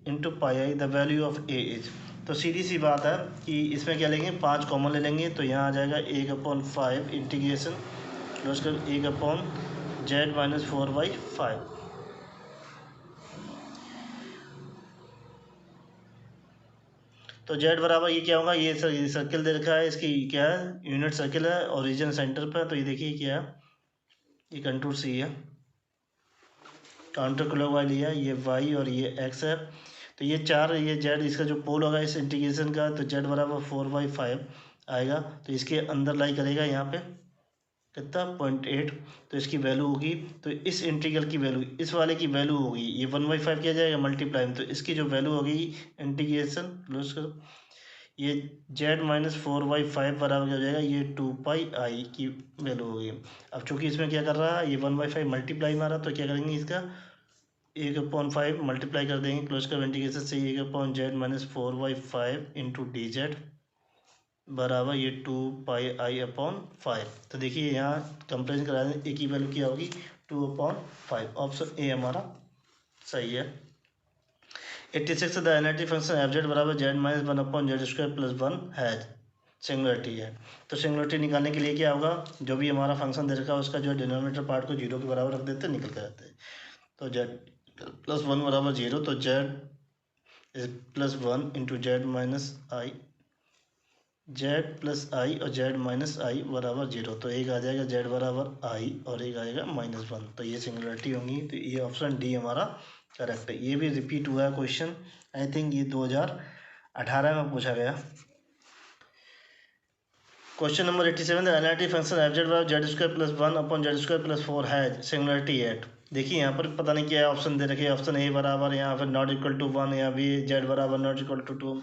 into pi i the value of a is. तो सीधी सी बात है कि इसमें क्या लेंगे 5 कॉमन ले लेंगे, तो यहाँ आ जाएगा 1/5 इंटीग्रेशन क्लोज कर 1/z माइनस 4/5। तो जेड बराबर ये क्या होगा, ये सर्किल दे रखा है, इसकी क्या है यूनिट सर्किल है ओरिजिन सेंटर पर, तो ये देखिए क्या है ये कंटूर सी है, काउंटर क्लॉकवाइज लिया, ये वाई और ये एक्स है, तो ये 4 ये जेड इसका जो पोल होगा इस इंटीग्रेशन का, तो जेड बराबर 4/5 आएगा, तो इसके अंदर लाई करेगा यहाँ पे कितना 0.8, तो इसकी वैल्यू होगी, तो इस इंटीग्रल की वैल्यू इस वाले की वैल्यू होगी ये 1/5 किया जाएगा मल्टीप्लाई में, तो इसकी जो वैल्यू होगी इंटीग्रेशन क्लोज करो ये जेड माइनस 4/5 बराबर क्या हो जाएगा ये 2πi की वैल्यू होगी। अब चूंकि इसमें क्या कर रहा है ये 1/5 मल्टीप्लाई मारा, तो क्या करेंगे इसका 1/5 मल्टीप्लाई कर देंगे क्लोज कर इंटीग्रेशन से 1/z minus 4/5 into D z बराबर ये 2πi/5। तो देखिए यहाँ कंपेरिजन करा दें, ए की वैल्यू क्या होगी 2/5, ऑप्शन ए हमारा सही है। 86 the analytic function F Z बराबर z minus 1/z² plus 1 has. Singularity है। तो सिंगुलरिटी निकालने के लिए क्या होगा, जो भी हमारा फंक्शन दे रखा है उसका जो डिनोमिनेटर पार्ट को 0 के बराबर रख देते हैं, निकल कर जाते हैं। तो z+1 बराबर 0, तो z+1 इंटू जेड माइनस आई, z+i और z-i बराबर 0। तो एक आ जाएगा z बराबर i और एक आएगा -1। तो ये सिंगुलरिटी होंगी। तो ये ऑप्शन डी हमारा करेक्ट है। ये भी रिपीट हुआ है क्वेश्चन, आई थिंक ये 2018 में पूछा गया। Question number 87, the analytic function F Z बराबर z² + 1/z² + 4 है सिंगुलरिटी एट। देखिए यहाँ पर पता नहीं क्या ऑप्शन दे रखे, ऑप्शन ए बराबर यहाँ फिर नॉट इक्वल टू 1 या बी z बराबर नॉट इक्वल टू 2।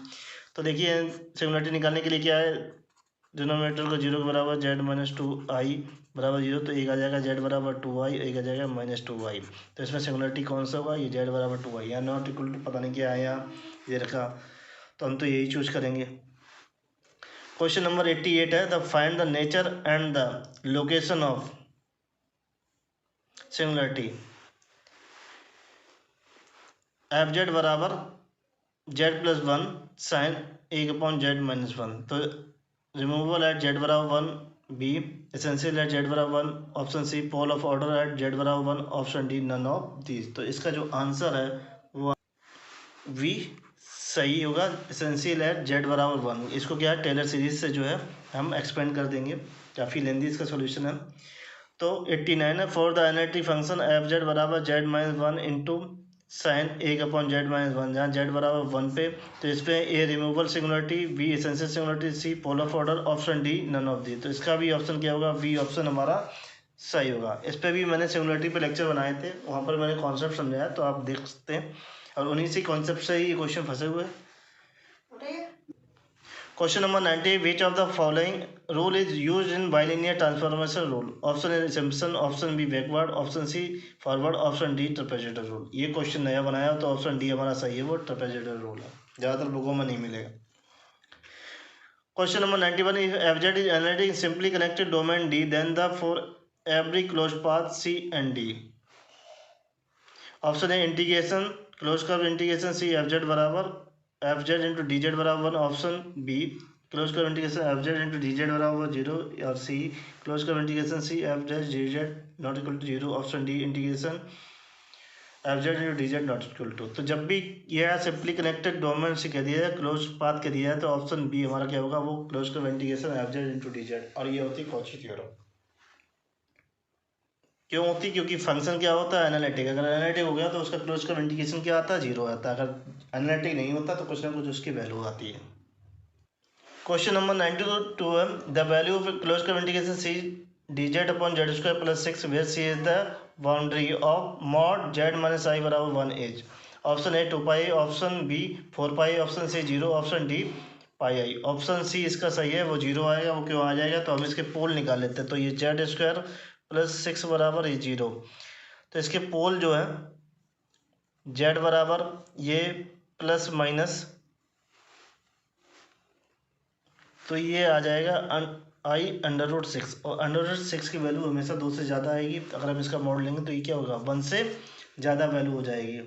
तो देखिए सिंगुलरिटी निकालने के लिए क्या है, डिनोमिनेटर को 0 के बराबर z-2i बराबर 0। तो एक आ जाएगा z बराबर 2i, एक आ जाएगा -2i। तो इसमें सिंगुलरिटी कौन सा होगा, ये z बराबर 2i। यहाँ नॉट इक्वल टू पता नहीं क्या है यहाँ ये रखा, तो हम तो यही चूज करेंगे। क्वेश्चन नंबर 88 है, the find the nature and the location of singularity F Z बराबर z+1 साइन 1/z-1। तो रिमूवल एट z बराबर 1, बी एसेंशियल एट z बराबर 1, option c pole of order at z बराबर 1, option D none of these. तो इसका जो answer है वो वी सही होगा, एसेंशियल एट z बराबर 1। इसको क्या है, टेलर सीरीज से जो है हम एक्सपेंड कर देंगे, काफ़ी लेंदी इसका सॉल्यूशन है। तो 89 है, for the analytic function F Z बराबर z-1 इंटू साइन 1/z-1, जहाँ z बराबर 1 पे, तो इस पे A removal singularity, B essential singularity, C pole of order, option D none of the. तो इसका भी ऑप्शन क्या होगा, बी ऑप्शन हमारा सही होगा। इस पे भी मैंने सिंगुलरिटी पे लेक्चर बनाए थे, वहाँ पर मैंने कॉन्सेप्ट समझाया, तो आप देख सकते हैं, और उन्हीं से कॉन्सेप्ट से ही ये क्वेश्चन फंसे हुए हैं। Question number 90, which of the following rule is used in bilinear transformation rule, option a Simpson, option b backward, option c forward, option d trapezoidal rule. ये क्वेश्चन नया बनाया तो ऑप्शन डी हमारा सही है, वो ट्रेपेजॉइडल रूल है, ज़्यादातर बुकों में नहीं मिलेगा। Question number 91, if F Z is analytic simply connected domain D, then the for every close path c and D. Option A integration close curve integration c f Z बराबर f Z into D z बराबर 1, option B close curve integration f Z into D z बराबर 0, और C close curve integration c f z d z not equal to 0, option D integration f Z into D z not equal to. तो जब भी यह simply connected domain से कह दिया जाए, क्लोज पाथ कह दिया जाए, तो ऑप्शन बी हमारा क्या होगा, वो close curve integration f Z into D Z, और ये होती है कॉची थ्योरम। क्यों होती, क्योंकि फंक्शन क्या होता है, एनालिटिक। अगर एनालिटिक हो गया तो उसका क्लोज कर्व इंटीग्रेशन क्या आता है, 0 आता है। अगर एनालिटिक नहीं होता तो कुछ ना कुछ उसकी वैल्यू आती है। क्वेश्चन नंबर 92 है, the value of close curve integration c dz/z² + 6 where c is the boundary of mod z-i बराबर 1 as. Option a 2πi, option b 4πi, option C 0, option d πi। Option c इसका सही है, वो 0 आएगा। वो क्यों आ जाएगा, तो हम इसके पोल निकाल लेते हैं। तो ये z² + 6 बराबर ये 0, तो इसके पोल जो है z बराबर ये प्लस माइनस, तो ये आ जाएगा i√6, और √6 की वैल्यू हमेशा 2 से ज़्यादा आएगी। अगर हम इसका मॉड लेंगे तो ये क्या होगा, 1 से ज़्यादा वैल्यू हो जाएगी,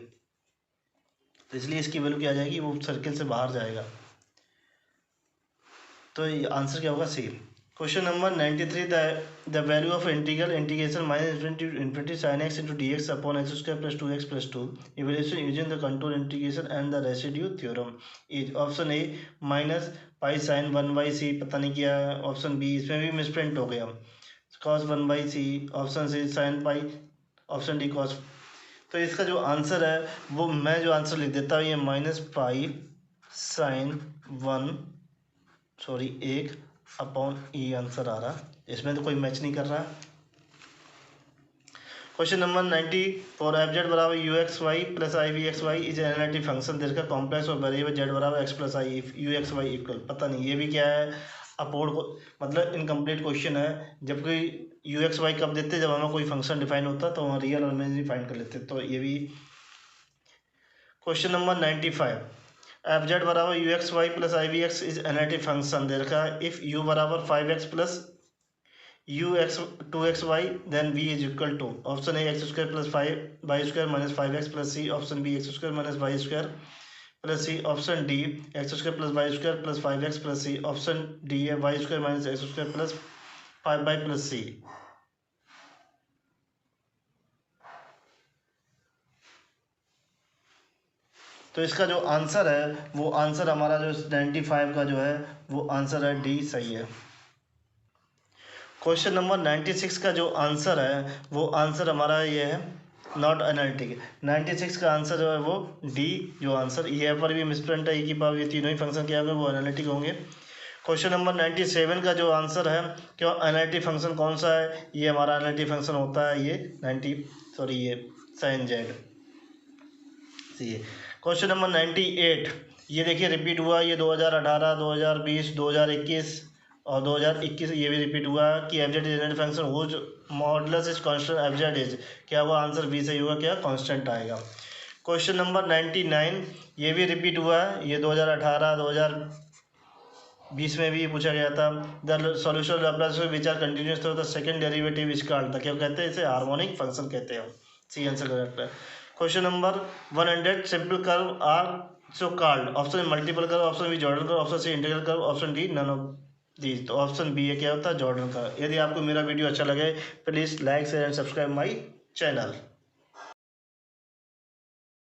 तो इसलिए इसकी वैल्यू क्या आ जाएगी, वो सर्किल से बाहर जाएगा। तो ये आंसर क्या होगा, C. Question number 93, the value of integration -∞ sin x into dx upon x² + 2x + 2 evaluation using the contour integration and the residue theorem is. Option A -π sin 1/c, पता नहीं क्या है। ऑप्शन बी, इसमें भी misprint हो गया, cos 1/c, option C sin π, option D cos। तो इसका जो आंसर है वो मैं जो आंसर लिख देता हूँ, ये -π sin 1 अपॉन ई आंसर आ रहा, इसमें तो कोई मैच नहीं कर रहा। क्वेश्चन नंबर 94, एफ जेड बराबर ux/y + ivxy is analytic function there का कॉम्प्लेक्स और वेरिएबल z बराबर x + i if ux/y equal, पता नहीं ये भी क्या है, अपोर्ड को मतलब इनकम्प्लीट क्वेश्चन है। जब कोई ux/y कब देते, जब हमें कोई फंक्शन डिफाइन होता तो वहाँ रियल और इमेजिनरी फाइंड कर लेते, तो ये भी। क्वेश्चन नंबर 95, एफ जेड बराबर ux/y + ivx is analytic function there का इफ u बराबर 5x + ux 2xy then v is equal to, option A x² + 5y² - 5x + c, option B x² - y² plus C. Option D x square plus Y square plus 5x plus C. Option D है y square minus x square plus 5y plus सी। तो इसका जो answer है वो answer हमारा जो 95 का जो है वो आंसर है डी सही है। क्वेश्चन नंबर 96 का जो आंसर है वो आंसर हमारा ये है नॉट एनालिटिक। 96 का आंसर जो है वो डी जो आंसर ये पर भी मिसप्रिंट है, की पावर, ये तीनों ही फंक्शन क्या होंगे वो एनालिटिक होंगे। क्वेश्चन नंबर 97 का जो आंसर है क्या एनालिटिक फंक्शन कौन सा है, ये हमारा एनालिटिक फंक्शन होता है ये साइन जेड। क्वेश्चन नंबर 98 ये देखिए रिपीट हुआ, ये 2018, 2020, 2021 और 2021 ये भी रिपीट हुआ कि f Z is function whose modulus is constant f Z is, क्या हुआ आंसर बी सही होगा, क्या कांस्टेंट आएगा। क्वेश्चन नंबर 99 ये भी रिपीट हुआ है, ये 2018, 2020 में भी पूछा गया था। The solution Laplace which are continuous the second derivative is called, क्या कहते हैं इसे हार्मोनिक फंक्शन कहते हैं। सी आंसर करेक्ट है। Question number 100 simple curve are so called, option multiple curve, option b Jordan curve, option c integral curve, option D none of these. तो option B है क्या होता है जॉर्डन कर्व। यदि आपको मेरा वीडियो अच्छा लगे please like share and subscribe my channel.